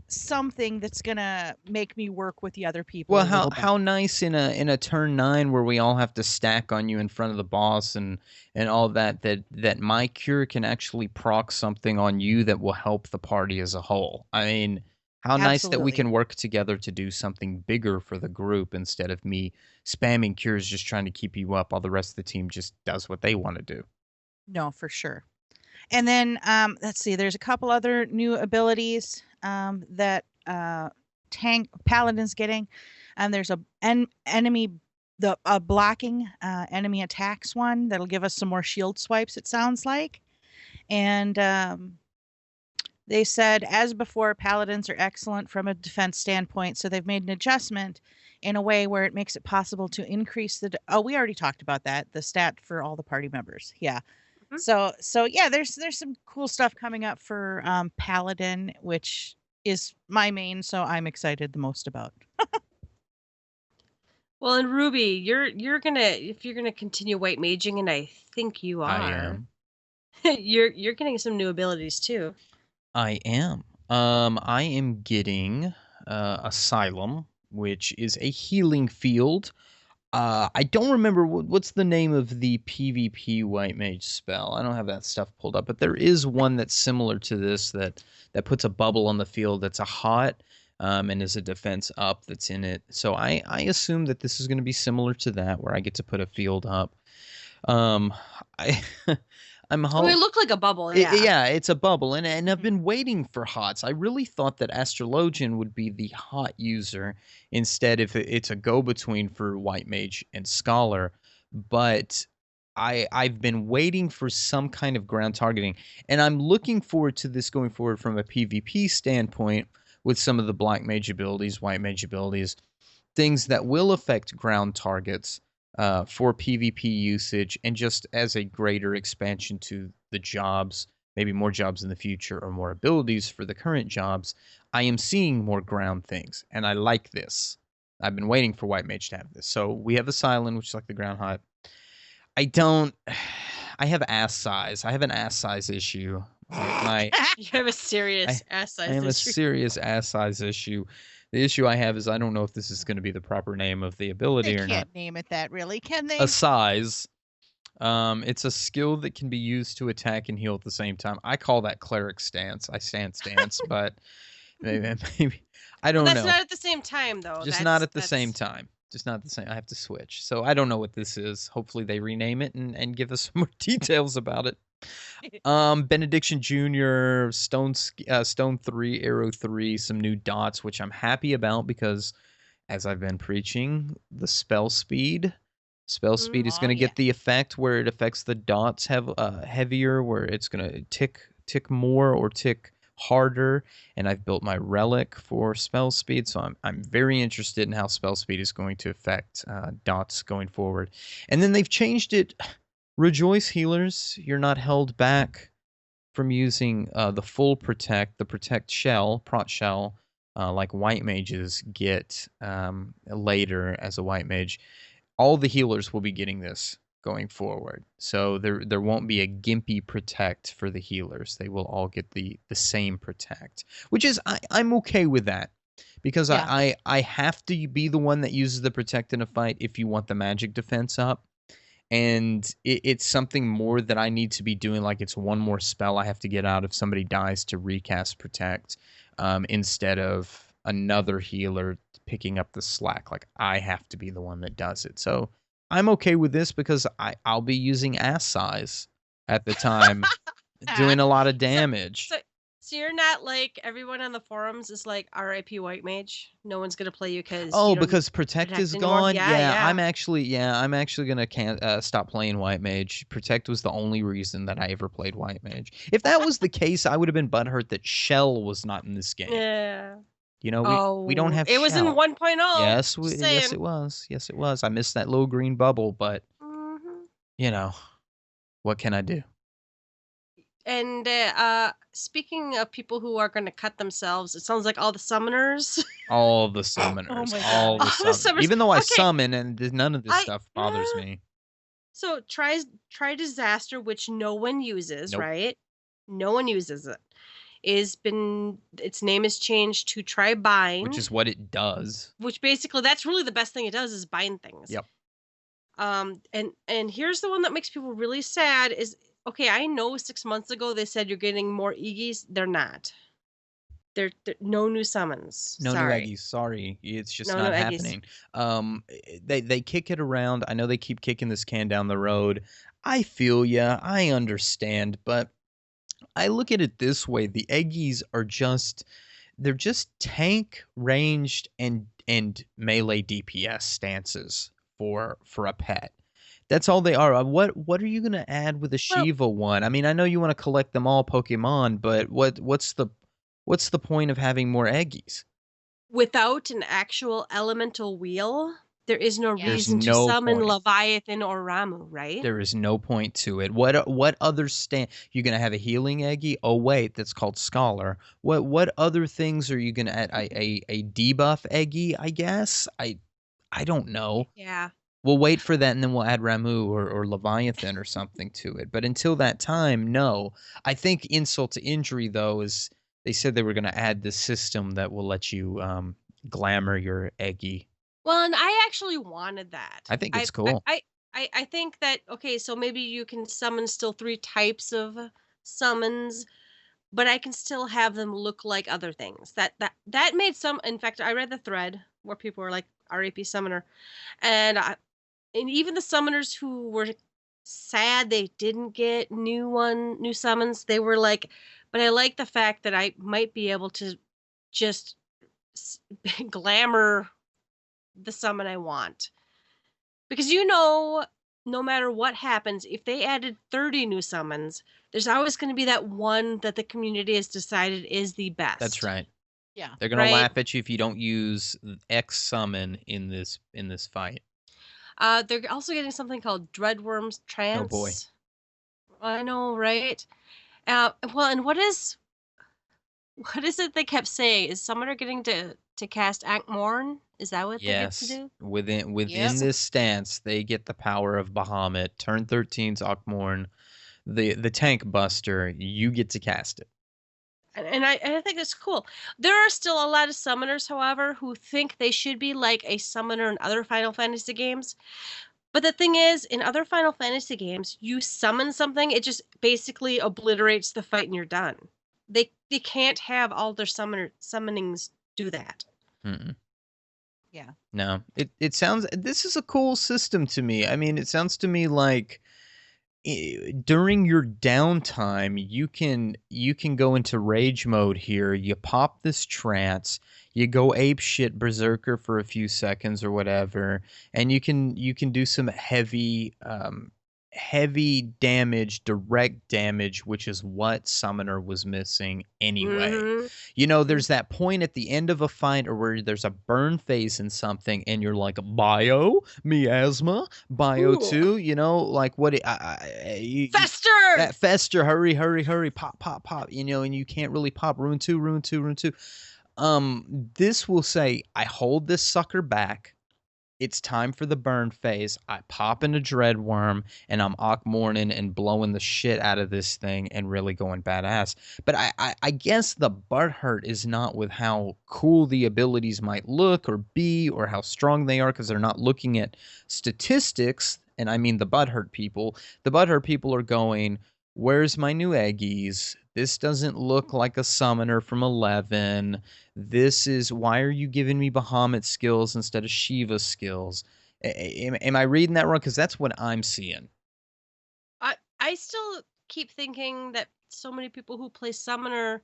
something that's gonna make me work with the other people. Well, how nice in a turn 9 where we all have to stack on you in front of the boss and all that my cure can actually proc something on you that will help the party as a whole. I mean, how nice that we can work together to do something bigger for the group, instead of me spamming cures just trying to keep you up while the rest of the team just does what they want to do. No, for sure. And then let's see, there's a couple other new abilities. that tank paladin's getting. There's enemy blocking enemy attacks one that'll give us some more shield swipes, it sounds like. And they said, as before, paladins are excellent from a defense standpoint, so they've made an adjustment in a way where it makes it possible to increase the we already talked about that, the stat for all the party members. Yeah. So yeah, there's some cool stuff coming up for paladin, which is my main, so I'm excited the most about. Well, and Ruby, you're gonna continue white maging, and I think you are. I am. You're getting some new abilities too. I am. I am getting Asylum, which is a healing field. I don't remember what's the name of the PvP white mage spell. I don't have that stuff pulled up, but there is one that's similar to this that puts a bubble on the field that's a hot and is a defense up that's in it. So I assume that this is going to be similar to that, where I get to put a field up. I'm Oh, it looked like a bubble. Yeah. Yeah, it's a bubble, and I've been waiting for hots. I really thought that Astrologian would be the hot user instead, if it's a go-between for White Mage and Scholar, but I've been waiting for some kind of ground targeting, and I'm looking forward to this going forward from a PvP standpoint with some of the Black Mage abilities, White Mage abilities, things that will affect ground targets. For PvP usage, and just as a greater expansion to the jobs, maybe more jobs in the future or more abilities for the current jobs, I am seeing more ground things, and I like this. I've been waiting for White Mage to have this. So we have Asylum, which is like the ground hot. I have ass size. I have an ass size issue. You have a serious ass size issue. I have a serious ass size issue. The issue I have is I don't know if this is going to be the proper name of the ability or not. They can't name it that, really, can they? A size. It's a skill that can be used to attack and heal at the same time. I call that cleric stance. I stance, but maybe I don't know. That's not at the same time, though. Just not at the same time. Just not the same. I have to switch. So I don't know what this is. Hopefully they rename it and give us more details about it. Benediction Jr., Stone 3, Arrow 3, some new dots, which I'm happy about because, as I've been preaching, the spell speed is going to get the effect where it affects the dots heavier, where it's going to tick more or tick harder, and I've built my relic for spell speed, so I'm very interested in how spell speed is going to affect dots going forward. And then they've changed it. Rejoice healers, you're not held back from using the full protect, the prot shell, like white mages get later as a white mage. All the healers will be getting this going forward. So there won't be a gimpy protect for the healers. They will all get the same protect, which is I'm okay with that. Because I have to be the one that uses the protect in a fight if you want the magic defense up. And it's something more that I need to be doing, like it's one more spell I have to get out if somebody dies to recast Protect, instead of another healer picking up the slack. Like, I have to be the one that does it. So I'm okay with this because I'll be using ass size at the time, doing a lot of damage. So you're not like everyone on the forums is like RIP White Mage. No one's gonna play you because because Protect is gone. Yeah, I'm actually gonna stop playing White Mage. Protect was the only reason that I ever played White Mage. If that was the case, I would have been butthurt that Shell was not in this game. Yeah. You know, we don't have. It was in 1.0. Yes, yes, it was. Yes, it was. I missed that little green bubble, but you know, what can I do? And speaking of people who are going to cut themselves, it sounds like all the summoners. All the summoners. All the summoners. Even though I summon, and none of this stuff bothers me. So try Disaster, which no one uses, right? No one uses it. Its name is changed to Try Bind, which is what it does. Which basically, that's really the best thing it does is bind things. Yep. And here's the one that makes people really sad is. Okay, I know 6 months ago they said you're getting more Iggy's. They're not. They're no new summons. No new Eggies. Sorry, it's just not happening. They kick it around. I know they keep kicking this can down the road. I feel ya. I understand, but I look at it this way: the Eggies are just they're just tank, ranged, and melee DPS stances for a pet. That's all they are. What are you gonna add with a Well, Shiva one? I mean, I know you want to collect them all Pokemon, but what's the point of having more Eggies? without an actual elemental wheel, there is no Yeah. There's reason to no summon point. Leviathan or Ramu, right? There is no point to it. What other you're gonna have a healing Eggie? Oh wait, that's called Scholar. What other things are you gonna add? A debuff Eggie? I guess. I don't know. Yeah. We'll wait for that, and then we'll add Ramu or Leviathan or something to it. But until that time, no. I think insult to injury, though, is they said they were going to add this system that will let you glamour your Eggie. Well, and I actually wanted that. I think it's cool. I think that, okay, so maybe you can summon still 3 types of summons, but I can still have them look like other things. That made some. In fact, I read the thread where people were like RAP summoner, and even the summoners who were sad they didn't get new summons, they were like, but I like the fact that I might be able to just glamour the summon I want. Because no matter what happens, if they added 30 new summons, there's always going to be that one that the community has decided is the best. That's right. Yeah. They're going Right. to laugh at you if you don't use X summon in this fight. They're also getting something called Dreadworm's Trance. Oh boy. I know, right? Well, and what is it they kept saying? Is Summoner getting to cast Ankh-Morn? Is that what they get to Yes. do? Within Yep. this stance, they get the power of Bahamut. Turn 13's Ankh-Morn, the tank buster. You get to cast it. And I think it's cool. There are still a lot of summoners, however, who think they should be like a summoner in other Final Fantasy games. But the thing is, in other Final Fantasy games, you summon something, it just basically obliterates the fight and you're done. They can't have all their summonings do that. Mm-mm. Yeah. No, it sounds. This is a cool system to me. I mean, it sounds to me like during your downtime, you can go into rage mode here. You pop this trance, you go ape shit berserker for a few seconds or whatever, and you can do some heavy damage, direct damage, which is what Summoner was missing anyway. Mhm. You know, there's that point at the end of a fight or where there's a burn phase in something and you're like, bio, miasma, bio Ooh. 2, you know, like what Fester! that fester, hurry, pop, you know, and you can't really pop ruin 2. This will say, I hold this sucker back. It's time for the burn phase. I pop into Dreadworm and I'm Ankh-Morning and blowing the shit out of this thing and really going badass. But I guess the butthurt is not with how cool the abilities might look or be or how strong they are, because they're not looking at statistics. And I mean the butthurt people. The butthurt people are going, where's my new Eggies? This doesn't look like a summoner from 11. This is, why are you giving me Bahamut skills instead of Shiva skills? Am I reading that wrong? Because that's what I'm seeing. I still keep thinking that so many people who play Summoner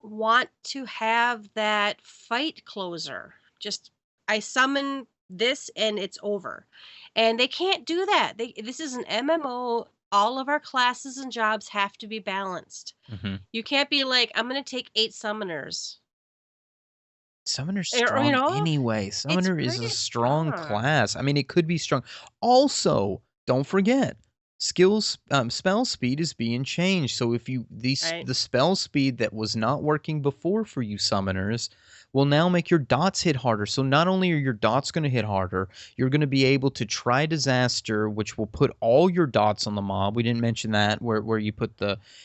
want to have that fight closer. Just, I summon this and it's over. And they can't do that. This is an MMO. All of our classes and jobs have to be balanced. Mm-hmm. You can't be like, I'm going to take 8 summoners. Summoner's Or, strong you know, anyway. Summoner is a pretty strong strong. class. I mean, it could be strong. Also, don't forget, skills spell speed is being changed. So if you the spell speed that was not working before for you summoners will now make your dots hit harder. So not only are your dots going to hit harder, you're going to be able to try disaster, which will put all your dots on the mob. We didn't mention that, where you put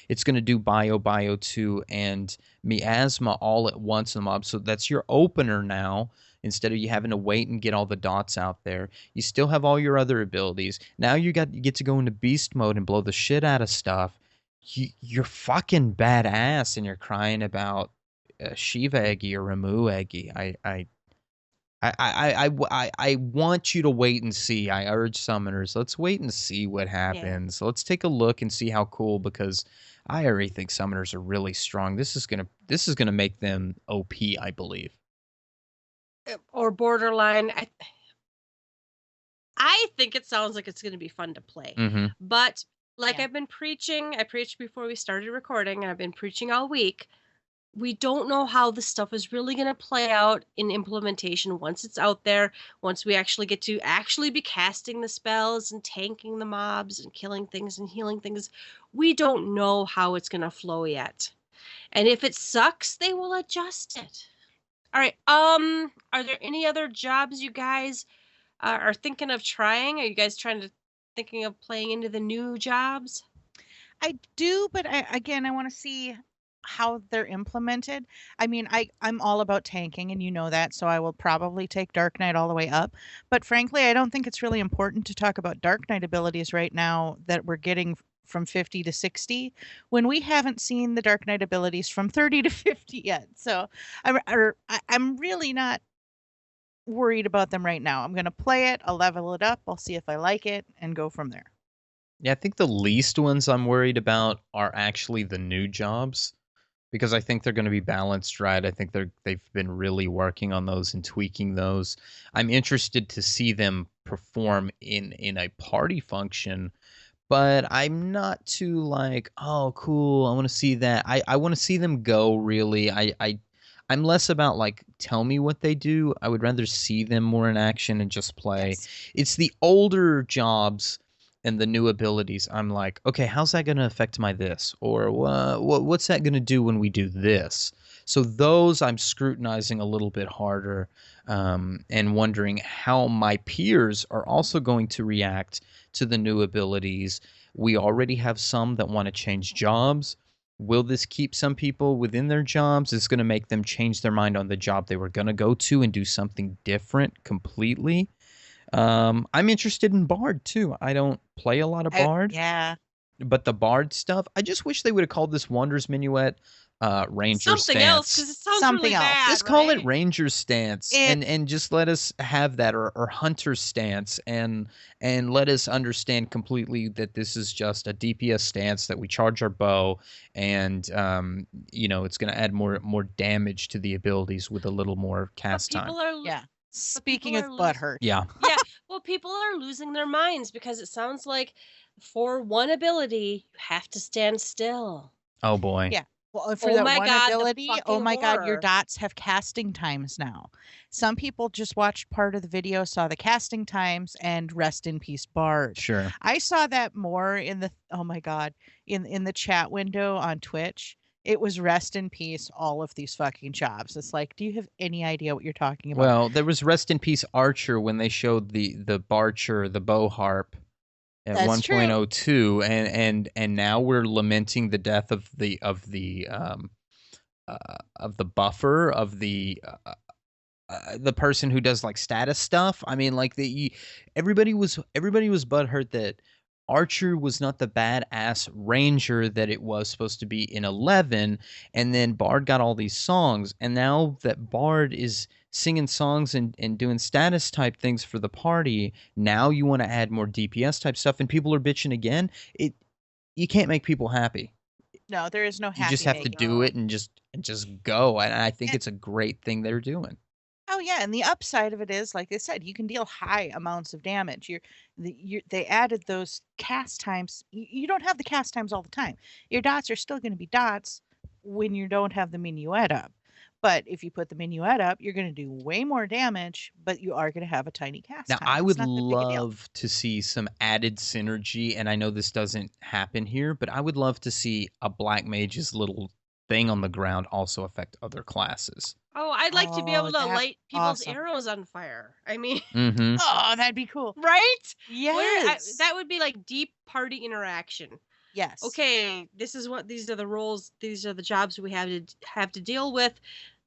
it's going to do bio 2 and miasma all at once in the mob. So that's your opener now. Instead of you having to wait and get all the dots out there, you still have all your other abilities. Now you get to go into beast mode and blow the shit out of stuff. You're fucking badass, and you're crying about Shiva Eggie or Ramu Eggie. I want you to wait and see. I urge summoners, let's wait and see what happens. Let's take a look and see how cool, because I already think summoners are really strong. This is gonna make them OP, I believe. Or borderline. I think it sounds like it's going to be fun to play. Mm-hmm. But like Yeah. I've been preaching, I preached before we started recording, and I've been preaching all week. We don't know how this stuff is really going to play out in implementation once it's out there, once we actually get to actually be casting the spells and tanking the mobs and killing things and healing things. We don't know how it's going to flow yet. And if it sucks, they will adjust it. All right. Are there any other jobs you guys are thinking of trying? Are you guys thinking of playing into the new jobs? I do, but I want to see how they're implemented. I mean, I'm all about tanking, and you know that, so I will probably take Dark Knight all the way up. But frankly, I don't think it's really important to talk about Dark Knight abilities right now that we're getting from 50 to 60 when we haven't seen the Dark Knight abilities from 30 to 50 yet. So I'm really not worried about them right now. I'm going to play it, I'll level it up, I'll see if I like it, and go from there. Yeah, I think the least ones I'm worried about are actually the new jobs, because I think they're going to be balanced right. I think they've been really working on those and tweaking those. I'm interested to see them perform in a party function, but I'm not too like, oh, cool, I want to see that. I want to see them go, really. I'm less about like, tell me what they do. I would rather see them more in action and just play. Yes. It's the older jobs and the new abilities. I'm like, okay, how's that going to affect my this? Or what's that going to do when we do this? So those I'm scrutinizing a little bit harder, and wondering how my peers are also going to react to the new abilities. We already have some that want to change jobs. Will this keep some people within their jobs? Is it going to make them change their mind on the job they were going to go to and do something different completely? I'm interested in Bard too. I don't play a lot of Bard, Yeah. but the Bard stuff, I just wish they would have called this Wonders Minuet Ranger Something else, Stance. because it sounds Something really else. bad. Just call it right? Ranger Stance, and just let us have that, or Hunter Stance, and let us understand completely that this is just a DPS stance that we charge our bow, and it's going to add more damage to the abilities with a little more cast time. People are Yeah. Speaking of are Butthurt. Yeah. yeah. Well, people are losing their minds because it sounds like for one ability you have to stand still. Oh boy. Yeah. Well, for Oh that my one God, the ability, oh fucking my God, your horror. dots have casting times now. Some people just watched part of the video, saw the casting times, and rest in peace, Bard. Sure. I saw that more in the, oh my God, in the chat window on Twitch. It was rest in peace, all of these fucking jobs. It's like, do you have any idea what you're talking about? Well, there was rest in peace Archer when they showed the Barcher, the bow harp at That's true. 1.02, and now we're lamenting the death of the buffer, of the person who does like status stuff. I mean, like everybody was butthurt that Archer was not the badass ranger that it was supposed to be in 11, and then Bard got all these songs, and now that Bard is singing songs and doing status type things for the party, now you want to add more DPS type stuff, and people are bitching again. You can't make people happy. No, there is no happy You just have to making. do it and just go, and I think it's a great thing they're doing. Oh yeah, and the upside of it is, like I said, you can deal high amounts of damage. They added those cast times. You don't have the cast times all the time. Your dots are still going to be dots when you don't have the minuet up. But if you put the minuet up, you're going to do way more damage, but you are going to have a tiny cast Now, time. I It's would not that big a deal. love to see some added synergy, and I know this doesn't happen here, but I would love to see a Black Mage's little thing on the ground also affect other classes. Oh, I'd like to be able to that's light people's awesome. arrows on fire. I mean, Mm-hmm. Oh, that'd be cool. right? Yes. That would be like deep party interaction. Yes. Okay, these are the roles, these are the jobs we have to deal with,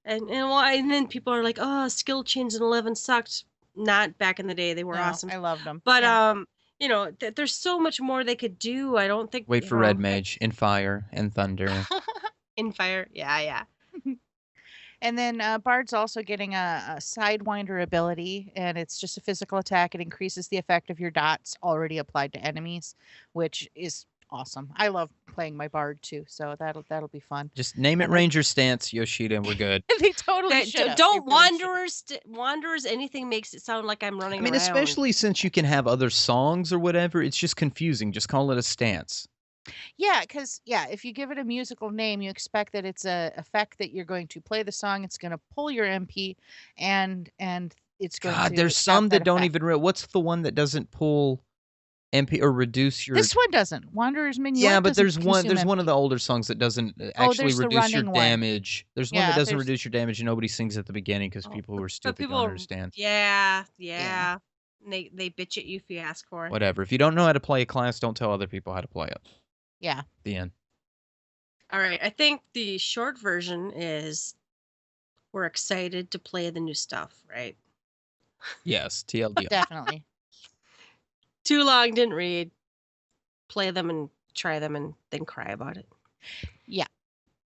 and then people are like, oh, skill chains in 11 sucked. Not back in the day, they were No, awesome. I loved them. But yeah. there's so much more they could do. I don't think. Wait for Red Mage in fire and thunder. In fire, yeah. And then Bard's also getting a Sidewinder ability, and it's just a physical attack. It increases the effect of your dots already applied to enemies, which is awesome. I love playing my bard too, so that'll be fun. Just name it And Ranger Stance, Yoshida, and we're good. they totally should. Don't Wanderers anything makes it sound like I'm running I mean, around. especially since you can have other songs or whatever, it's just confusing. Just call it a stance. Yeah, because if you give it a musical name, you expect that it's a effect that you're going to play the song. It's going to pull your MP, and it's going to. God, there's some that don't even. What's the one that doesn't pull MP or reduce your? This one doesn't. Wanderer's Minuet. Yeah, but there's doesn't consume one MP. of the older songs that doesn't actually there's the reduce your running one. damage. There's one Yeah, that doesn't there's- reduce your damage, and nobody sings at the beginning because people who are stupid don't understand. Yeah. Yeah. They bitch at you if you ask for it. Whatever. If you don't know how to play a class, don't tell other people how to play it. Yeah. The end. All right. I think the short version is we're excited to play the new stuff, right? Yes, TLDR. Definitely. Too long, didn't read. Play them and try them and then cry about it. Yeah.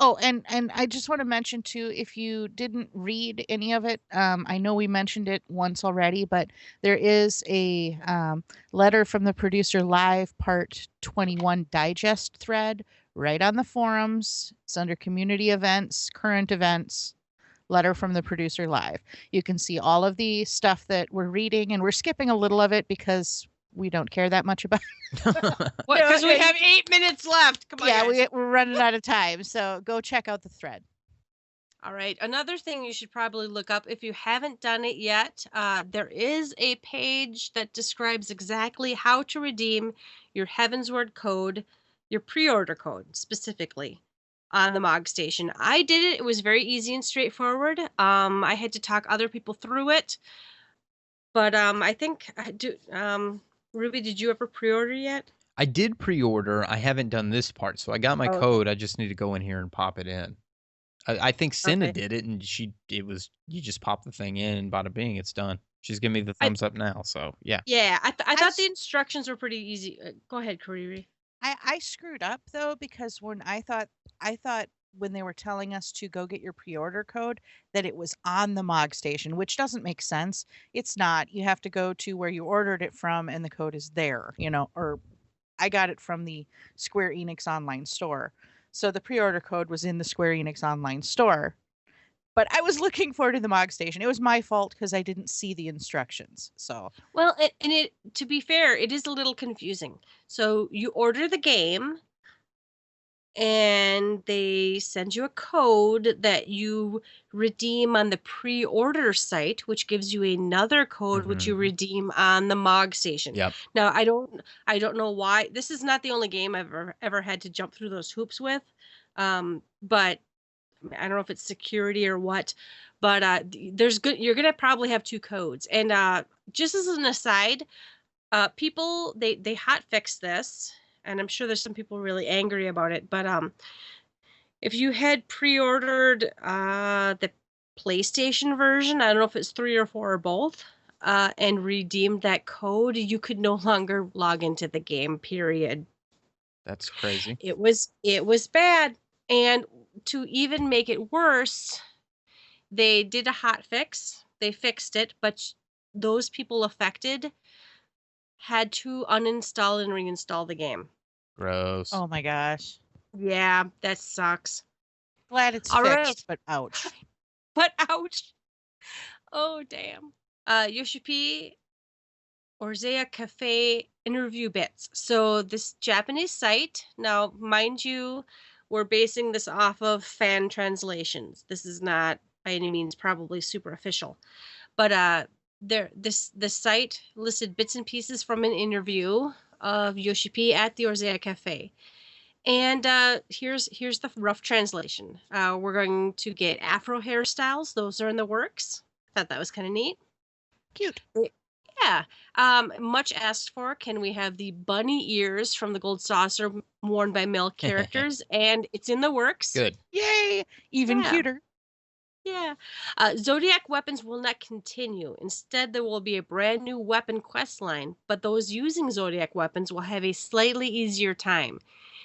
Oh, and I just want to mention too, if you didn't read any of it, I know we mentioned it once already, but there is a letter from the Producer Live Part 21 digest thread right on the forums. It's under Community Events, Current Events, Letter from the Producer Live. You can see all of the stuff that we're reading, and we're skipping a little of it because we don't care that much about Because we have 8 minutes left. Come on, guys. we're running out of time. So go check out the thread. All right. Another thing you should probably look up if you haven't done it yet, there is a page that describes exactly how to redeem your Heavensward code, your pre-order code specifically on the MOG station. I did it. It was very easy and straightforward. I had to talk other people through it. But I think I do. Ruby, did you ever pre-order yet? I did pre-order. I haven't done this part, so I got my code. I just need to go in here and pop it in. I think Cinna did it, and you just pop the thing in, and bada bing, it's done. She's giving me the thumbs up now, so yeah. Yeah, I thought the instructions were pretty easy. Go ahead, Kariri. I screwed up though, because when I thought when they were telling us to go get your pre-order code that it was on the MOG station, which doesn't make sense. It's not. You have to go to where you ordered it from and the code is there, or I got it from the Square Enix online store. So the pre-order code was in the Square Enix online store. But I was looking for it in the MOG station. It was my fault because I didn't see the instructions. So well, to be fair, it is a little confusing. So you order the game, and they send you a code that you redeem on the pre-order site, which gives you another code which you redeem on the MOG station. Yep. Now I don't know why. This is not the only game I've ever had to jump through those hoops with, but I don't know if it's security or what. But you're gonna probably have two codes. And just as an aside, people they hot fixed this. And I'm sure there's some people really angry about it. But if you had pre-ordered the PlayStation version, I don't know if it's 3 or 4 or both, and redeemed that code, you could no longer log into the game, period. That's crazy. It was bad. And to even make it worse, they did a hot fix. They fixed it, but those people affected had to uninstall and reinstall the game. Gross. oh my gosh. Yeah, that sucks. Glad it's All fixed, right. but ouch. But ouch. Oh, damn. Yoshi P, Eorzea Cafe interview bits. So this Japanese site, now mind you, we're basing this off of fan translations. This is not by any means probably super official. But this site listed bits and pieces from an interview of Yoshi P at the Eorzea Cafe. And here's the rough translation. We're going to get afro hairstyles. Those are in the works. Thought that was kind of neat. Cute. Yeah. Much asked for. Can we have the bunny ears from the Gold Saucer worn by male characters? And it's in the works. Good. Yay! Even Yeah. cuter. Yeah. Zodiac weapons will not continue. Instead, there will be a brand new weapon quest line, but those using Zodiac weapons will have a slightly easier time.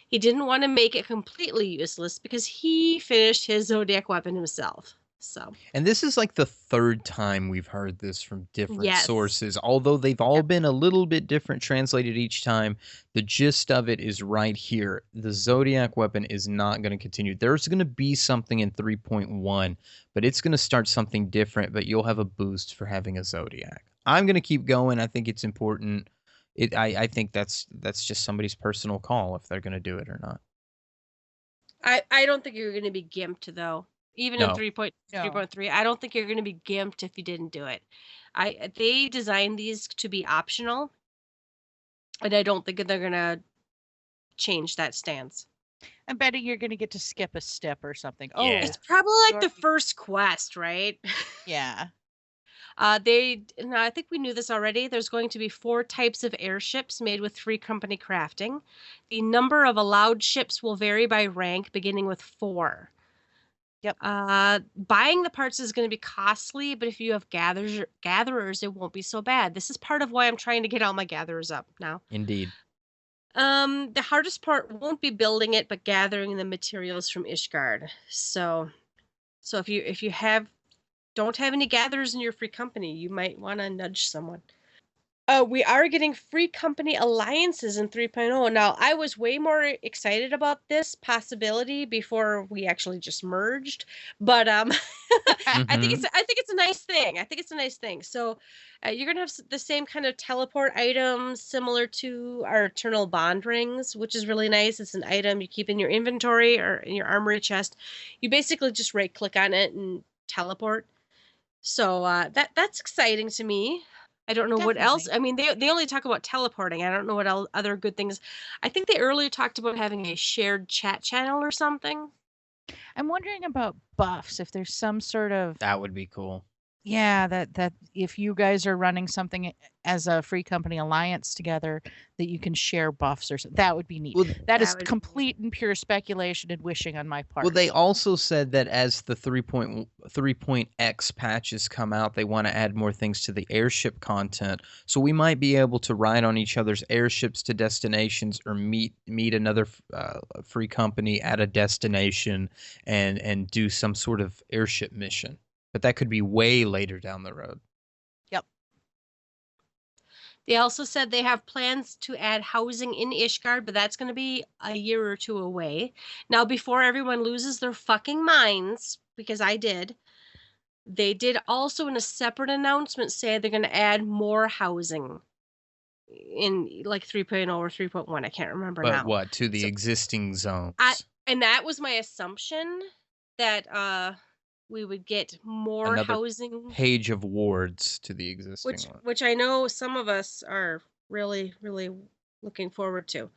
He didn't want to make it completely useless because he finished his Zodiac weapon himself. So, And this is like the third time we've heard this from different yes. sources, although they've all been a little bit different translated each time. The gist of it is right here. The Zodiac weapon is not going to continue. There's going to be something in 3.1, but it's going to start something different, but you'll have a boost for having a Zodiac. I'm going to keep going. I think it's important. I think that's just somebody's personal call if they're going to do it or not. I don't think you're going to be gimped, though. Even in 3.3, I don't think you're going to be gimped if you didn't do it. They designed these to be optional, and I don't think they're going to change that stance. I'm betting you're going to get to skip a step or something. Yeah. Oh, It's probably like the first quest, right? yeah. I think we knew this already. There's going to be 4 types of airships made with free company crafting. The number of allowed ships will vary by rank, beginning with 4. Yep. Buying the parts is going to be costly, but if you have gatherers, it won't be so bad. This is part of why I'm trying to get all my gatherers up now. Indeed. The hardest part won't be building it, but gathering the materials from Ishgard. So if you don't have any gatherers in your free company, you might want to nudge someone. We are getting free company alliances in 3.0. Now, I was way more excited about this possibility before we actually just merged, but I think it's a nice thing. I think it's a nice thing. So, you're gonna have the same kind of teleport items similar to our Eternal Bond rings, which is really nice. It's an item you keep in your inventory or in your armory chest. You basically just right click on it and teleport. So that's exciting to me. I don't know what else. I mean, they only talk about teleporting. I don't know what other good things. I think they earlier talked about having a shared chat channel or something. I'm wondering about buffs, if there's some sort of... That would be cool. Yeah, that if you guys are running something as a free company alliance together, that you can share buffs or something. That would be neat. Well, that is complete and pure speculation and wishing on my part. Well, they also said that as the 3.x patches come out, they want to add more things to the airship content. So we might be able to ride on each other's airships to destinations or meet another free company at a destination and do some sort of airship mission. But that could be way later down the road. Yep. They also said they have plans to add housing in Ishgard, but that's going to be a year or 2 away. Now, before everyone loses their fucking minds, because I did, they did also in a separate announcement say they're going to add more housing in like 3.0 or 3.1. I can't remember now. But what? To the existing zones? And that was my assumption that... we would get more another housing page of wards to the existing one. Which I know some of us are really, really looking forward to.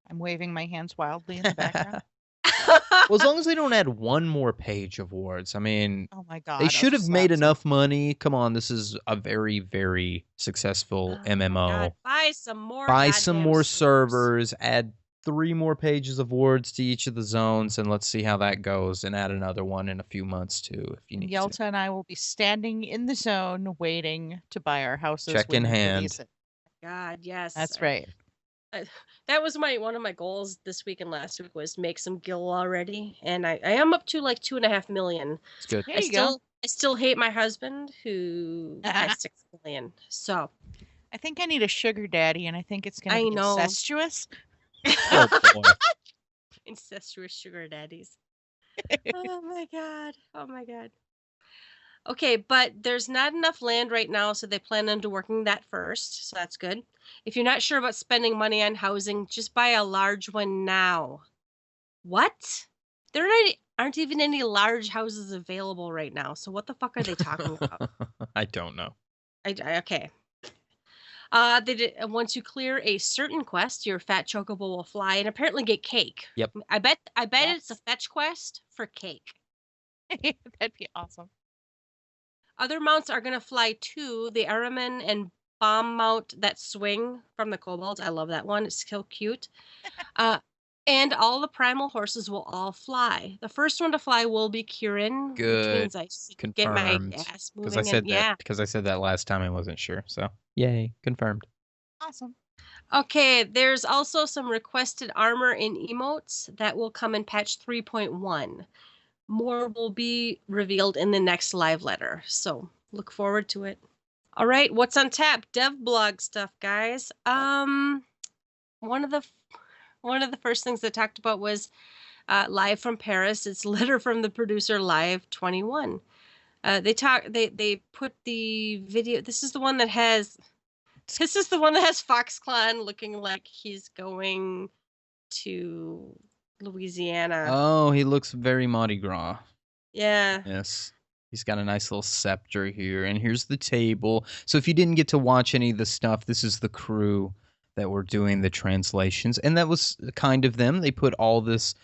I'm waving my hands wildly in the background. Well, as long as they don't add one more page of wards, I mean, oh my God, they should have made enough money. Come on, this is a very, very successful MMO. God. Buy some more. Buy some more servers. Add 3 more pages of wards to each of the zones, and let's see how that goes, and add another one in a few months too, if you need Yelta to. and I will be standing in the zone waiting to buy our houses. Check in hand. God, yes. That's right. That was one of my goals this week and last week was make some gil already, and I am up to like 2.5 million. It's good. I still hate my husband who has 6 million. So I think I need a sugar daddy, and I think it's going to be incestuous. Oh, boy. Incestuous sugar daddies. Oh my god. Okay, but there's not enough land right now, so they plan on working that first, so that's good. If you're not sure about spending money on housing, just buy a large one now. What? There aren't even any large houses available right now, so what the fuck are they talking about? I don't know. Okay. Once you clear a certain quest, your fat chocobo will fly and apparently get cake. Yep. I bet it's a fetch quest for cake. That'd be awesome. Other mounts are gonna fly too. The Araman and bomb mount that swing from the kobolds. I love that one. It's so cute. And all the primal horses will all fly. The first one to fly will be Kirin. Good. Which means Confirmed. Get my ass moving. Because I said that last time I wasn't sure. So yay, confirmed. Awesome. Okay, there's also some requested armor in emotes that will come in patch 3.1. more will be revealed in the next live letter. So look forward to it. All right, what's on tap? Dev blog stuff, guys. One of the first things they talked about was Live from Paris. It's letter from the producer Live 21. They put the video. This is the one that has Foxclan looking like he's going to Louisiana. Oh, he looks very Mardi Gras. Yeah. Yes. He's got a nice little scepter here, and here's the table. So if you didn't get to watch any of the stuff, this is the crew that were doing the translations, and that was kind of them. They put all these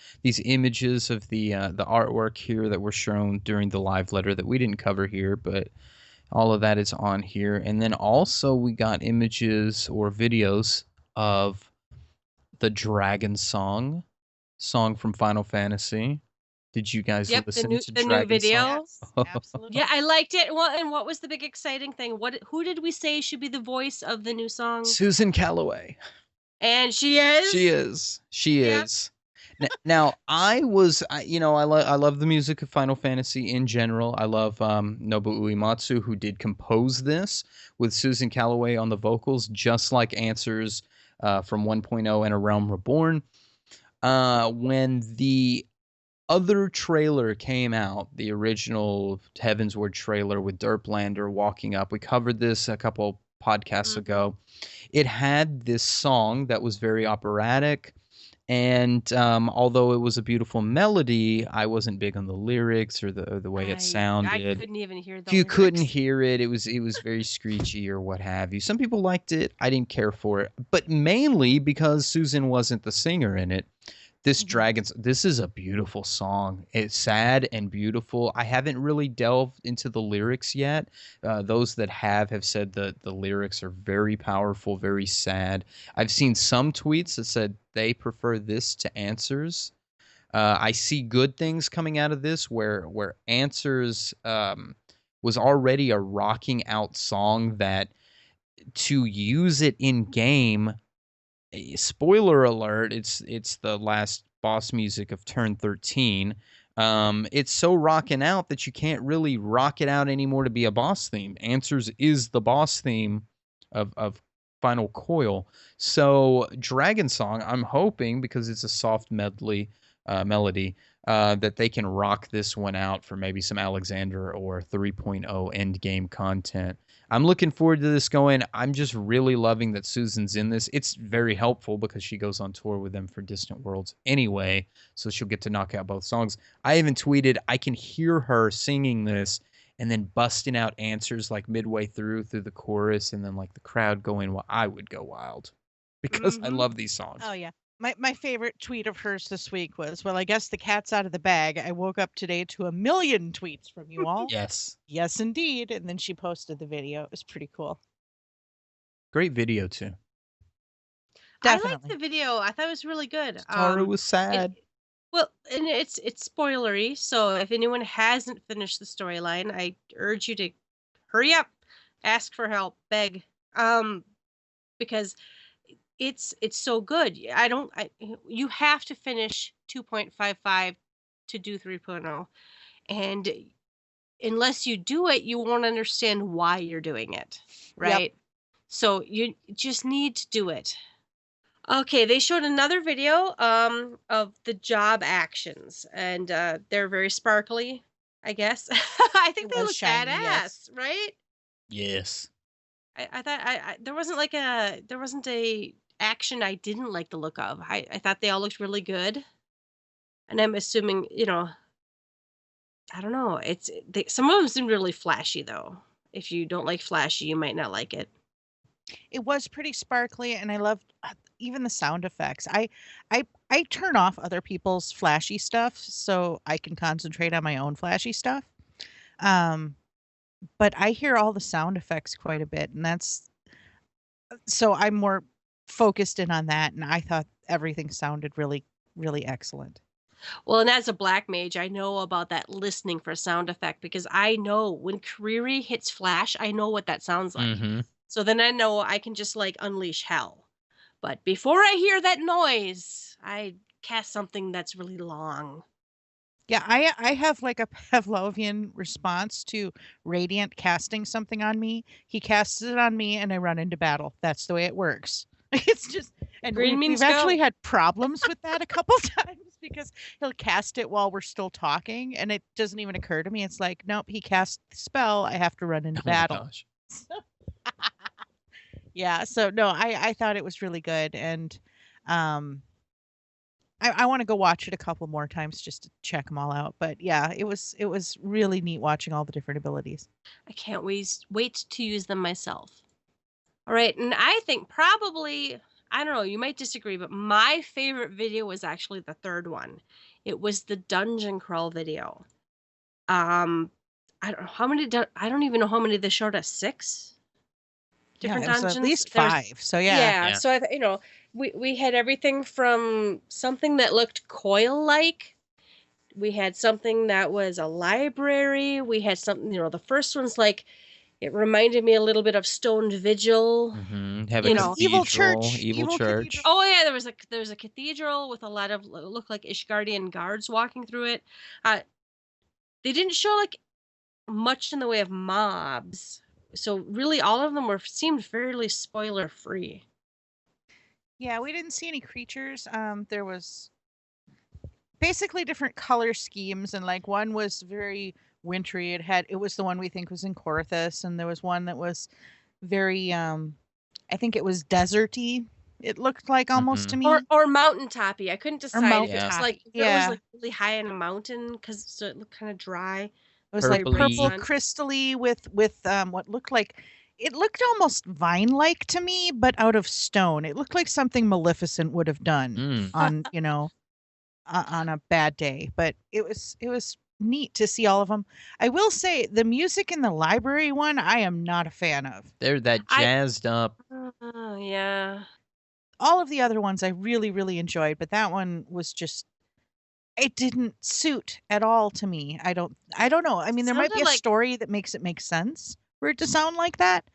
images of the artwork here that were shown during the live letter that we didn't cover here, but all of that is on here. And then also we got images or videos of the Dragon song from Final Fantasy. Did you guys listen to the Dragon new video? Yes, absolutely. Yeah, I liked it. Well, and what was the big exciting thing? Who did we say should be the voice of the new song? Susan Calloway. And she is? She is. Now, I love the music of Final Fantasy in general. I love Nobuo Uematsu, who did compose this, with Susan Calloway on the vocals, just like Answers from 1.0 and A Realm Reborn. When the other trailer came out, the original Heavensward trailer with Derplander walking up, we covered this a couple podcasts ago. It had this song that was very operatic, and although it was a beautiful melody, I wasn't big on the lyrics or the way it sounded. I couldn't even hear the You lyrics. couldn't hear it. It was very screechy or what have you. Some people liked it. I didn't care for it, but mainly because Susan wasn't the singer in it. This is a beautiful song. It's sad and beautiful. I haven't really delved into the lyrics yet. Those that have said that the lyrics are very powerful, very sad. I've seen some tweets that said they prefer this to Answers. I see good things coming out of this where Answers was already a rocking out song that to use it in game, spoiler alert, it's the last boss music of turn 13. It's so rocking out that you can't really rock it out anymore to be a boss theme. Answers is the boss theme of Final Coil. So Dragon Song, I'm hoping, because it's a soft melody, that they can rock this one out for maybe some Alexander or 3.0 end game content. I'm looking forward to this going. I'm just really loving that Susan's in this. It's very helpful because she goes on tour with them for Distant Worlds anyway, so she'll get to knock out both songs. I even tweeted, I can hear her singing this and then busting out Answers like midway through the chorus, and then like the crowd going, well, I would go wild because I love these songs. Oh, yeah. My favorite tweet of hers this week was, well, I guess the cat's out of the bag. I woke up today to 1 million tweets from you all. Yes. Yes, indeed. And then she posted the video. It was pretty cool. Great video, too. Definitely. I liked the video. I thought it was really good. Tara was sad. And it's spoilery, so if anyone hasn't finished the storyline, I urge you to hurry up, ask for help, beg, because it's so good. You have to finish 2.55 to do 3.0, and unless you do it, you won't understand why you're doing it, right? Yep. So you just need to do it. Okay, they showed another video of the job actions, and they're very sparkly, I guess. I think they look shiny, badass, yes. Right? Yes. I thought there wasn't a action I didn't like the look of. I thought they all looked really good, and I'm assuming, I don't know. Some of them seem really flashy though. If you don't like flashy, you might not like it. It was pretty sparkly, and I loved even the sound effects. I turn off other people's flashy stuff so I can concentrate on my own flashy stuff. But I hear all the sound effects quite a bit, and so I'm more focused in on that, and I thought everything sounded really, really excellent. Well, and as a black mage, I know about that listening for sound effect, because I know when Kariri hits flash, I know what that sounds like. Mm-hmm. So then I know I can just like unleash hell. But before I hear that noise, I cast something that's really long. Yeah, I have like a Pavlovian response to Radiant casting something on me. He casts it on me and I run into battle. That's the way it works. It's just, and Green we've means actually go. had problems with that a couple times because he'll cast it while we're still talking and it doesn't even occur to me. It's like, nope, he cast the spell. I have to run into Oh my battle. gosh. Yeah, so no, I thought it was really good and um I want to go watch it a couple more times just to check them all out. But yeah, it was really neat watching all the different abilities. I can't wait to use them myself. All right, and I think probably, I don't know, you might disagree, but my favorite video was actually the third one. It was the dungeon crawl video. I don't know how many. I don't even know how many they showed us. 6 Yeah, different it was dungeons. at least There's 5. So yeah. Yeah. So we had everything from something that looked coil-like. We had something that was a library. We had something, the first one's like, it reminded me a little bit of Stoned Vigil. Have a You know. Evil cathedral, church, evil evil church. cathedral. Oh yeah, there was a cathedral with a lot of looked like Ishgardian guards walking through it. They didn't show like much in the way of mobs, so really all of them seemed fairly spoiler free. Yeah, we didn't see any creatures. There was basically different color schemes, and like one was very wintry. It was the one we think was in Corthus, and there was one that was very I think it was deserty. It looked like almost to me. Or mountaintoppy. I couldn't decide if it was mountaintop, like if it yeah. was like really high in a mountain so it looked kind of dry. It was like Purpley. purple crystally with what looked like it looked almost vine-like to me, but out of stone. It looked like something Maleficent would have done on, on a bad day. But it was neat to see all of them. I will say the music in the library one, I am not a fan of. They're that jazzed up. Yeah. All of the other ones I really, really enjoyed, but that one was just it didn't suit at all to me. I don't know. I mean, there might be a story that makes it make sense for it to sound like that,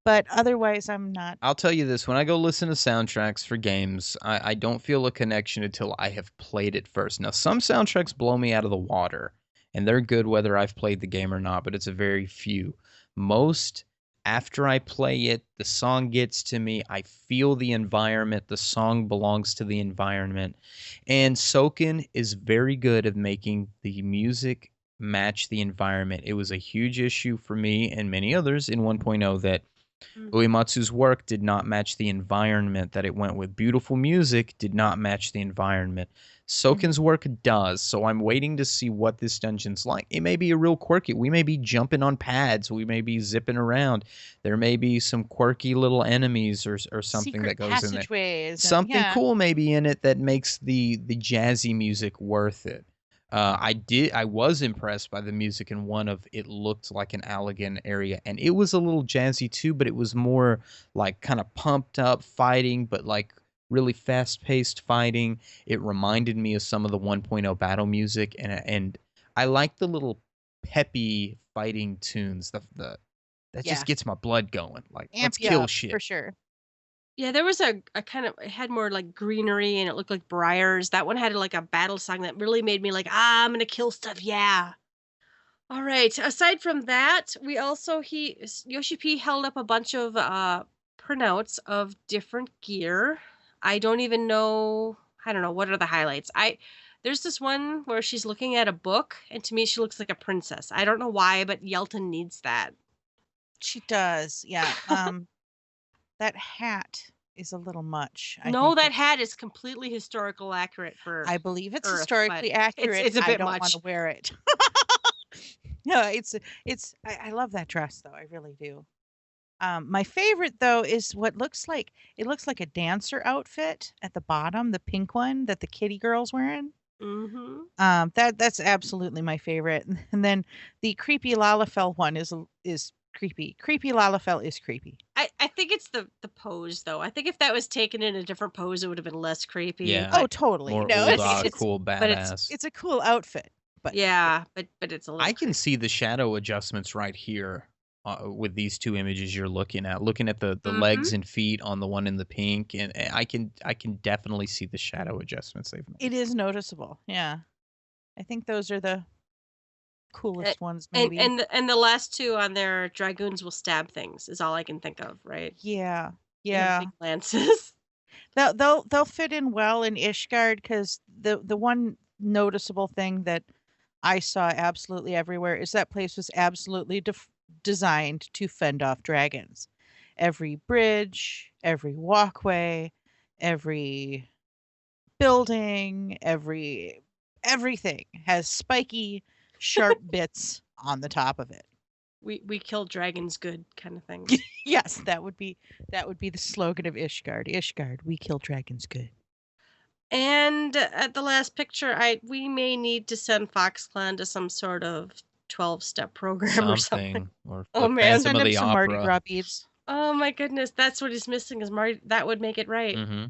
but otherwise I'm not. I'll tell you this, when I go listen to soundtracks for games, I don't feel a connection until I have played it first. Now, some soundtracks blow me out of the water, and they're good whether I've played the game or not, but it's a very few. Most, after I play it, the song gets to me, I feel the environment, the song belongs to the environment, and Soken is very good at making the music match the environment. It was a huge issue for me and many others in 1.0 that Uematsu's work did not match the environment that it went with. Beautiful music did not match the environment. Soken's work does, so I'm waiting to see what this dungeon's like. It may be a real quirky. We may be jumping on pads. We may be zipping around. There may be some quirky little enemies or something Secret that goes in there. Something cool maybe in it that makes the jazzy music worth it. I was impressed by the music in one of it looked like an Allegan area, and it was a little jazzy too, but it was more like kind of pumped up fighting, but like really fast-paced fighting. It reminded me of some of the 1.0 battle music, and I like the little peppy fighting tunes. That just gets my blood going. Like, let's kill shit. For sure. Yeah, there was a kind of, it had more like greenery and it looked like briars. That one had like a battle song that really made me like, I'm gonna kill stuff, yeah. All right, aside from that, we also, Yoshi P held up a bunch of printouts of different gear. I don't know, what are the highlights? There's this one where she's looking at a book, and to me she looks like a princess. I don't know why, but Yelta needs that. She does, yeah. That hat is a little much. That hat is completely historical accurate for I believe it's Earth, historically accurate. It's a bit I don't much. want to wear it. No, I love that dress though. I really do. My favorite though is what looks like a dancer outfit at the bottom, the pink one that the kitty girl's wearing. Mm-hmm. That's absolutely my favorite. And then the creepy Lalafell one is creepy. Creepy Lalafell is creepy. I think it's the pose though. I think if that was taken in a different pose, it would have been less creepy. Yeah. Oh, totally. More No, it's cool, badass. It's a cool outfit. But yeah, but it's a little. I can see the shadow adjustments right here with these two images you're looking at. Looking at the legs and feet on the one in the pink, and I can definitely see the shadow adjustments they've made. It is noticeable. Yeah. I think those are the coolest ones, And maybe. and the last two on their dragoons will stab things is all I can think of, right? Yeah, They have yeah. big lances. They'll fit in well in Ishgard because the one noticeable thing that I saw absolutely everywhere is that place was absolutely designed to fend off dragons. Every bridge, every walkway, every building, everything has spiky, sharp bits on the top of it. We kill dragons good kind of thing. Yes, that would be the slogan of Ishgard. Ishgard, we kill dragons good. And at the last picture, we may need to send FoxClan to some sort of 12-step program or something. Or Oh, man. Phantom Send of him the some Mardi Opera. Gras beads. Oh my goodness, that's what he's missing is Marty. That would make it right. Mm-hmm.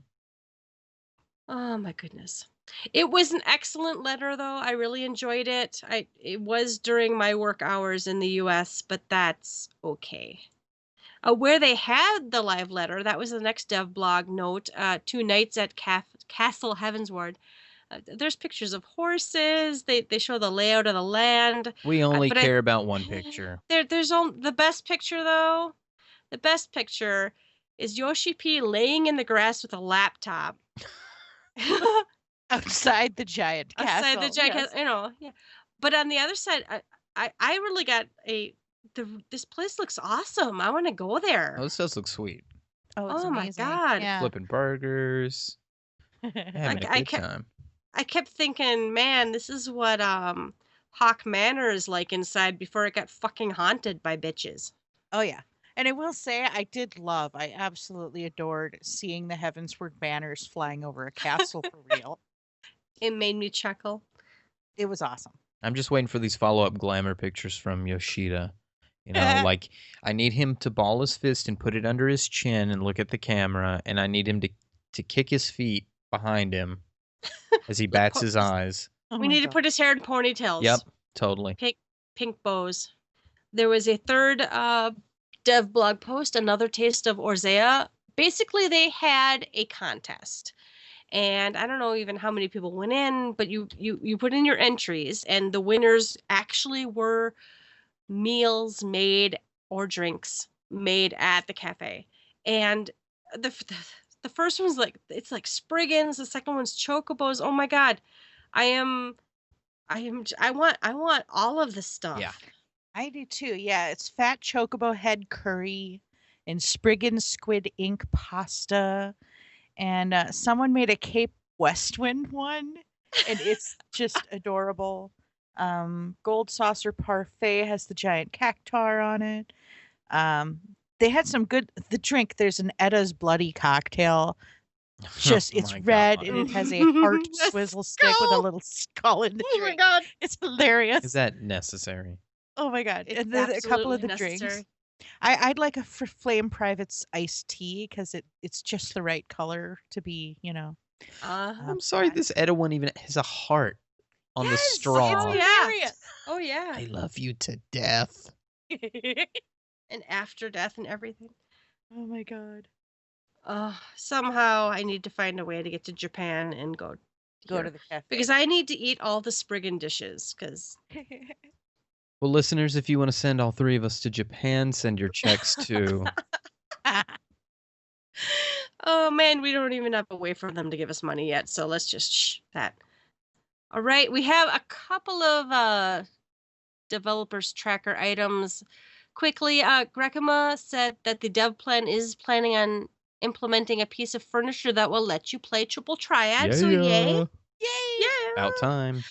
Oh my goodness. It was an excellent letter though. I really enjoyed it. It was during my work hours in the US, but that's okay. Where they had the live letter, that was the next dev blog note, 2 nights at Castle Heavensward. There's pictures of horses. They show the layout of the land. We only but care about one picture. There's only the best picture though. The best picture is Yoshi P laying in the grass with a laptop. Outside the giant castle. Outside the giant yes. castle, you know, yeah. But on the other side, I really got this place looks awesome. I want to go there. Oh, this does look sweet. Oh, it's Oh my amazing. God. Yeah. Flipping burgers. Having a good time. I kept thinking, man, this is what Hawk Manor is like inside before it got fucking haunted by bitches. Oh yeah. And I will say I absolutely adored seeing the Heavensward banners flying over a castle for real. It made me chuckle. It was awesome. I'm just waiting for these follow-up glamour pictures from Yoshida. You know, like I need him to ball his fist and put it under his chin and look at the camera, and I need him to kick his feet behind him as he bats his eyes. Oh We need to put his hair in ponytails. Yep, totally. Pink bows. There was a third dev blog post, another taste of Eorzea. Basically, they had a contest. And I don't know even how many people went in, but you put in your entries, and the winners actually were meals made or drinks made at the cafe. And the first one's like, it's like Spriggans, the second one's Chocobos. Oh my God. I want all of this stuff. Yeah. I do too. Yeah, it's fat chocobo head curry and Spriggan squid ink pasta. And someone made a Cape Westwind one, and it's just adorable. Gold saucer parfait has the giant cactar on it. They had some good. The drink, there's an Edda's bloody cocktail. Just it's red God. and it has a heart swizzle stick with a little skull in the Oh my drink. God. It's hilarious. Is that necessary? Oh my God. It's And then a couple of the absolutely necessary. drinks. I'd like a Flame Private's iced tea because it's just the right color to be, you know. I'm sorry, this Edda one even has a heart on the Yes! straw. It's yeah. hilarious. Oh yeah. I love you to death. And after death and everything. Oh my God. Somehow I need to find a way to get to Japan and go Go to the cafe. because I need to eat all the Spriggan dishes because Well, listeners, if you want to send all three of us to Japan, send your checks to... oh man, we don't even have a way for them to give us money yet, so let's just shh that. All right, we have a couple of developers tracker items. Quickly, Grekima said that the dev plan is planning on implementing a piece of furniture that will let you play triple triad. So yay! Yay! Yeah. About time.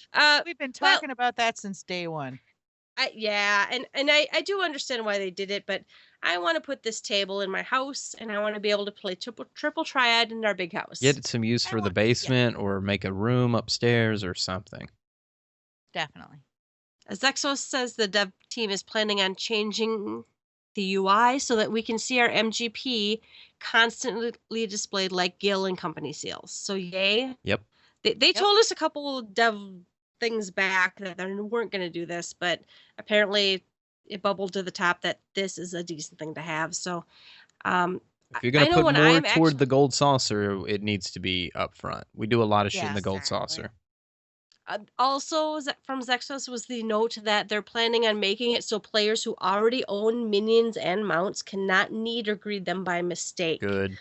We've been talking about that since day one. Yeah, and I do understand why they did it, but I want to put this table in my house, and I want to be able to play triple triad in our big house. Get some use for the basement or make a room upstairs or something. Definitely. Zexos says the dev team is planning on changing the UI so that we can see our MGP constantly displayed like Gil and Company seals. So yay. Yep. They told us a couple of dev things back that they weren't going to do this, but apparently it bubbled to the top that this is a decent thing to have. So if you're going to put more toward the gold saucer, it needs to be up front. We do a lot of shit in the gold saucer. Also, from Zexos was the note that they're planning on making it so players who already own minions and mounts cannot need or greed them by mistake. Good.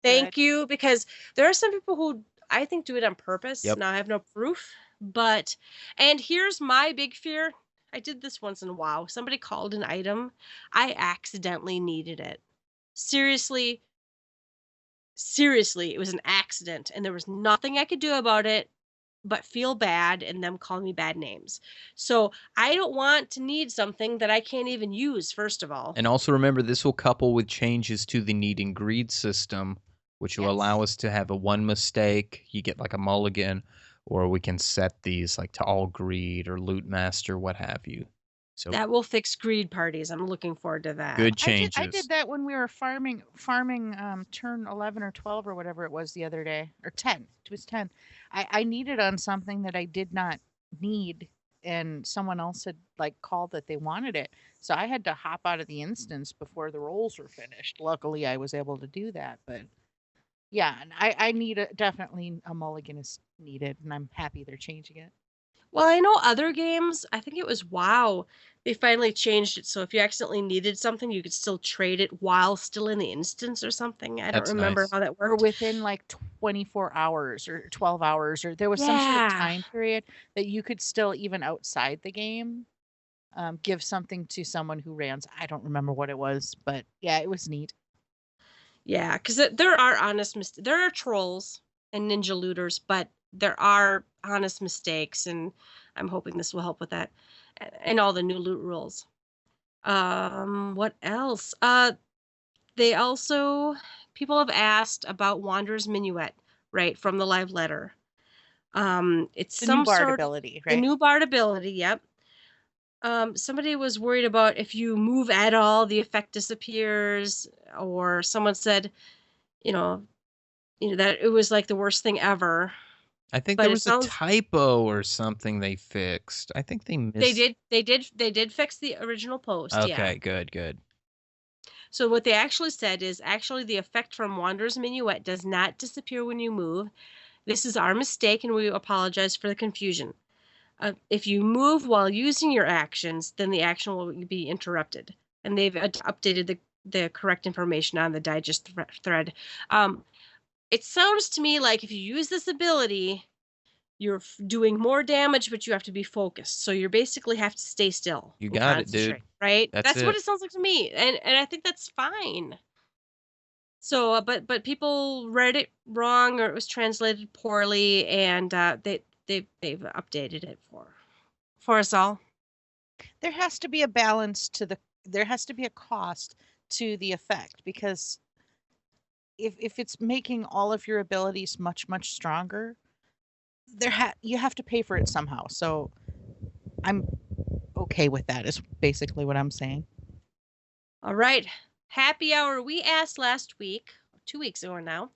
Thank you, because there are some people who I think do it on purpose. Yep. Now I have no proof, and here's my big fear. I did this once in a while. Somebody called an item. I accidentally needed it. Seriously, it was an accident, and there was nothing I could do about it but feel bad and them call me bad names. So I don't want to need something that I can't even use, first of all. And also remember, this will couple with changes to the need and greed system, which will allow us to have a one mistake, you get like a mulligan, or we can set these like to all greed or loot master, what have you. So that will fix greed parties. I'm looking forward to that. good changes. I did that when we were farming turn 11 or 12 or whatever it was the other day, or 10. It was 10. I needed on something that I did not need, and someone else had like called that they wanted it. So I had to hop out of the instance before the rolls were finished. Luckily, I was able to do that. But yeah, and I need definitely a mulligan is needed, and I'm happy they're changing it. Well, I know other games, I think it was WoW, they finally changed it so if you accidentally needed something, you could still trade it while still in the instance or something. I don't remember nice. how that Or worked. within like 24 hours or 12 hours, or there was some sort of time period that you could still, even outside the game, give something to someone who rans. I don't remember what it was, but yeah, it was neat. Yeah, because there are there are trolls and ninja looters, but there are honest mistakes, and I'm hoping this will help with that, and all the new loot rules. What else? They also, people have asked about Wanderer's Minuet, right, from the live letter. It's The some new bard sort ability, the right? new bard ability, yep. Somebody was worried about if you move at all, the effect disappears, or someone said, you know, that it was like the worst thing ever. I think But there it was a sounds typo or something they fixed. I think they missed. they did fix the original post. Okay, Yeah. good. So what they actually said is actually the effect from Wanderer's Minuet does not disappear when you move. This is our mistake, and we apologize for the confusion. If you move while using your actions, then the action will be interrupted. And they've updated the correct information on the digest thread. It sounds to me like if you use this ability, you're doing more damage, but you have to be focused. So you basically have to stay still. You and got it, dude. concentrate, right? That's what it. it sounds like to me, and I think that's fine. So, but people read it wrong, or it was translated poorly, and they've updated it for us all. There has to be a balance to there has to be a cost to the effect, because if it's making all of your abilities much stronger, you have to pay for it somehow. So I'm okay with that, is basically what I'm saying. All right, happy hour. We asked last week, 2 weeks ago now,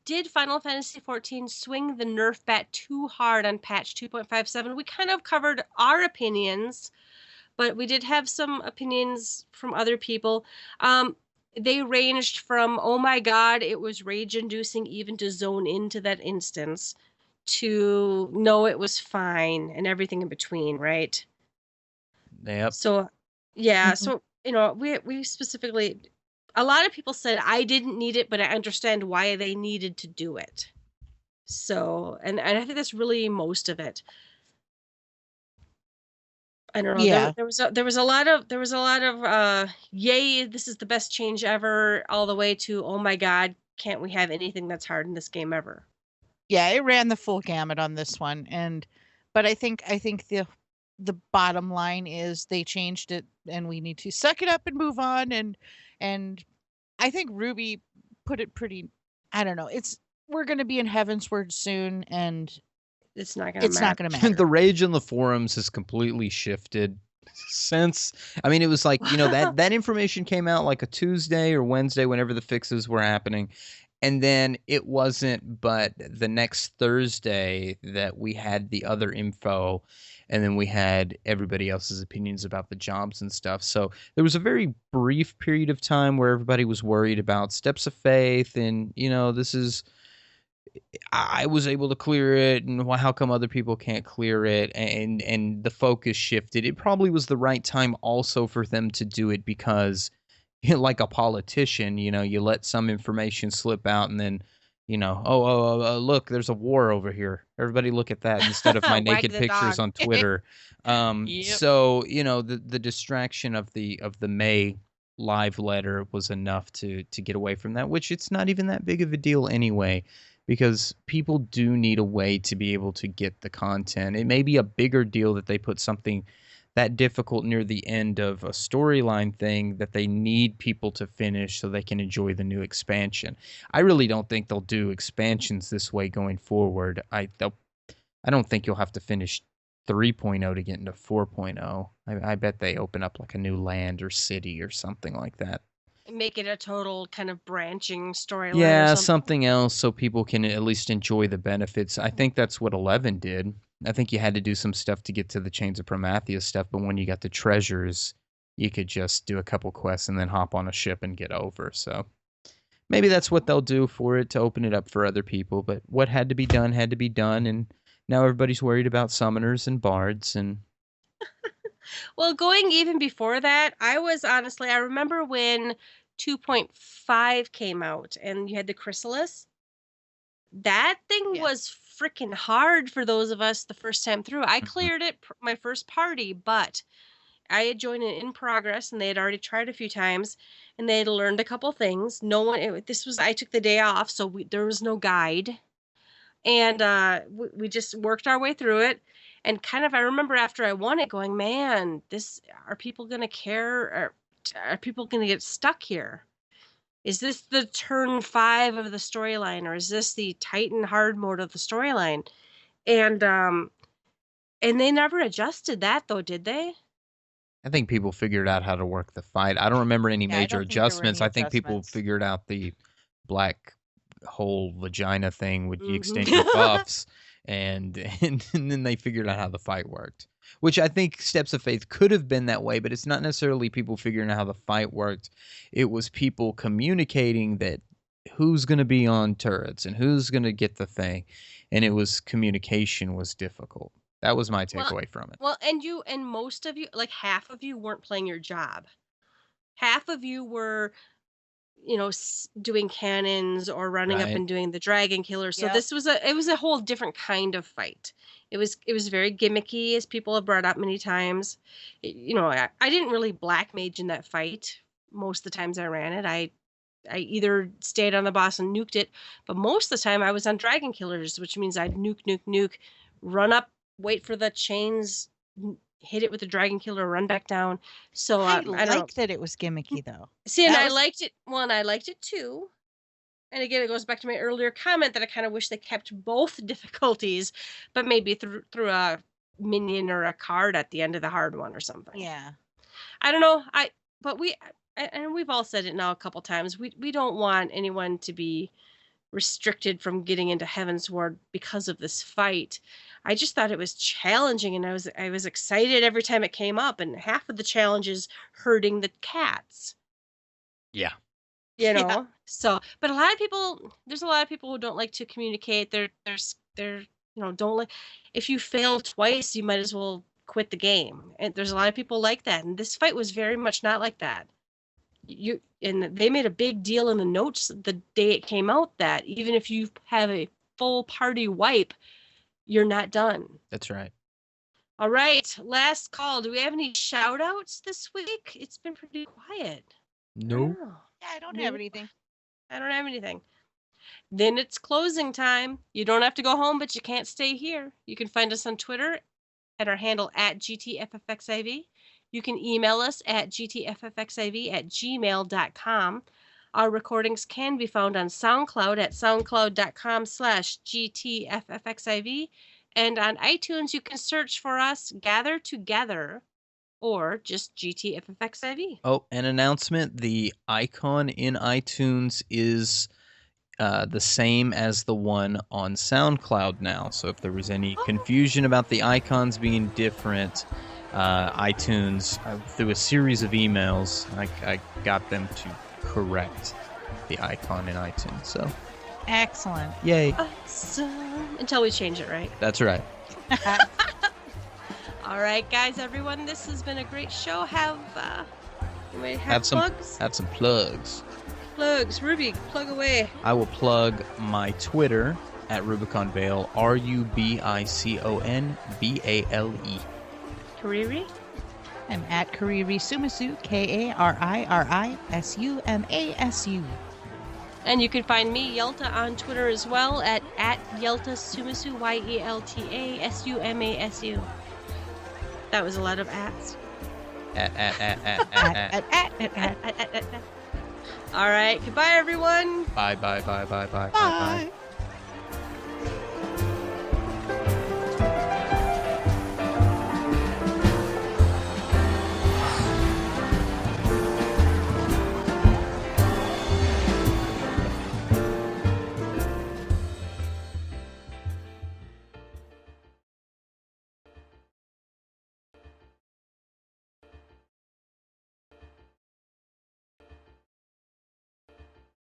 did Final Fantasy XIV swing the nerf bat too hard on patch 2.57? We kind of covered our opinions, but we did have some opinions from other people. They ranged from, oh my god, it was rage-inducing even to zone into that instance, to no, it was fine, and everything in between, right? Yep. So, yeah, so, we specifically, a lot of people said I didn't need it, but I understand why they needed to do it. So, and I think that's really most of it. I don't know. Yeah. There was a lot of yay, this is the best change ever, all the way to, oh my god, can't we have anything that's hard in this game ever? Yeah, it ran the full gamut on this one, but I think the bottom line is they changed it, and we need to suck it up and move on. And I think Ruby put it pretty. I don't know. We're going to be in Heavensward soon, and it's not going to matter. The rage in the forums has completely shifted since. I mean, it was like, that information came out like a Tuesday or Wednesday, whenever the fixes were happening. And then it wasn't but the next Thursday that we had the other info, and then we had everybody else's opinions about the jobs and stuff. So there was a very brief period of time where everybody was worried about steps of faith, and, this is I was able to clear it, and how come other people can't clear it? And the focus shifted. It probably was the right time also for them to do it because, like a politician, you let some information slip out, and then, look, there's a war over here. Everybody look at that instead of my Wag naked the pictures dog. on Twitter. Yep. So the distraction of the May live letter was enough to get away from that, which it's not even that big of a deal anyway, because people do need a way to be able to get the content. It may be a bigger deal that they put something that difficult near the end of a storyline thing that they need people to finish so they can enjoy the new expansion. I really don't think they'll do expansions this way going forward. I don't think you'll have to finish 3.0 to get into 4.0. I bet they open up like a new land or city or something like that. Make it a total kind of branching storyline. Yeah, or something else so people can at least enjoy the benefits. I think that's what 11 did. I think you had to do some stuff to get to the Chains of Prometheus stuff, but when you got the treasures, you could just do a couple quests and then hop on a ship and get over. So maybe that's what they'll do for it to open it up for other people. But what had to be done, and now everybody's worried about summoners and bards. And Well, going even before that, I remember when 2.5 came out and you had the Chrysalis. That thing Yeah. was freaking hard for those of us the first time through. I cleared it my first party, but I had joined it in progress and they had already tried a few times and they had learned a couple things. I took the day off, so there was no guide. And we just worked our way through it. And kind of, I remember after I won it going, man, are people going to care? Are people going to get stuck here? Is this the turn 5 of the storyline, or is this the Titan hard mode of the storyline? And they never adjusted that though, did they? I think people figured out how to work the fight. I don't remember any Yeah, I major don't think there were adjustments. any I think people adjustments. figured out the black hole vagina thing with the Mhm. extended buffs, and then they figured out how the fight worked. Which I think Steps of Faith could have been that way, but it's not necessarily people figuring out how the fight worked. It was people communicating that who's going to be on turrets and who's going to get the thing, and it was communication was difficult. That was my takeaway from it. Well, and most of you, like half of you, weren't playing your job. Half of you were, doing cannons or running up Right. and doing the dragon killer. So Yep. this was a whole different kind of fight. It was very gimmicky, as people have brought up many times. I didn't really black mage in that fight. Most of the times I ran it, I either stayed on the boss and nuked it, but most of the time I was on dragon killers, which means I'd nuke, run up, wait for the chains, hit it with the dragon killer, run back down. So I I don't know. like that it was gimmicky though. See, and that I was- liked it. Well, and I liked it too. And again, it goes back to my earlier comment that I kind of wish they kept both difficulties, but maybe through a minion or a card at the end of the hard one or something. Yeah. I don't know. And we've all said it now a couple times. We don't want anyone to be restricted from getting into Heavensward because of this fight. I just thought it was challenging, and I was excited every time it came up. And half of the challenge is herding the cats. Yeah. Yeah. So, but there's a lot of people who don't like to communicate. They're don't like, if you fail twice, you might as well quit the game. And there's a lot of people like that. And this fight was very much not like that. And they made a big deal in the notes the day it came out that even if you have a full party wipe, you're not done. That's right. All right, last call. Do we have any shout outs this week? It's been pretty quiet. No. Oh, Yeah, I don't have anything. I don't have anything. Then it's closing time. You don't have to go home, but you can't stay here. You can find us on Twitter at our handle at GTFFXIV. You can email us at gtffxiv@gmail.com. Our recordings can be found on SoundCloud at soundcloud.com/gtffxiv. And on iTunes, you can search for us, Gather Together, or just GTFFXIV. Oh, an announcement. The icon in iTunes is the same as the one on SoundCloud now. So if there was any confusion about the icons being different, iTunes, through a series of emails, I got them to correct the icon in iTunes. So Excellent. Yay. Awesome. Until we change it, right? That's right. All right, guys, everyone, this has been a great show. Have some plugs? Have some plugs. Plugs. Ruby, plug away. I will plug my Twitter at Rubicon Vale, RUBICONVALE. Kariri? I'm at Kariri Sumasu, KARIRISUMASU. And you can find me, Yelta, on Twitter as well at Yelta Sumasu, YELTASUMASU. That was a lot of ats. All right. Goodbye, everyone. Bye. Bye.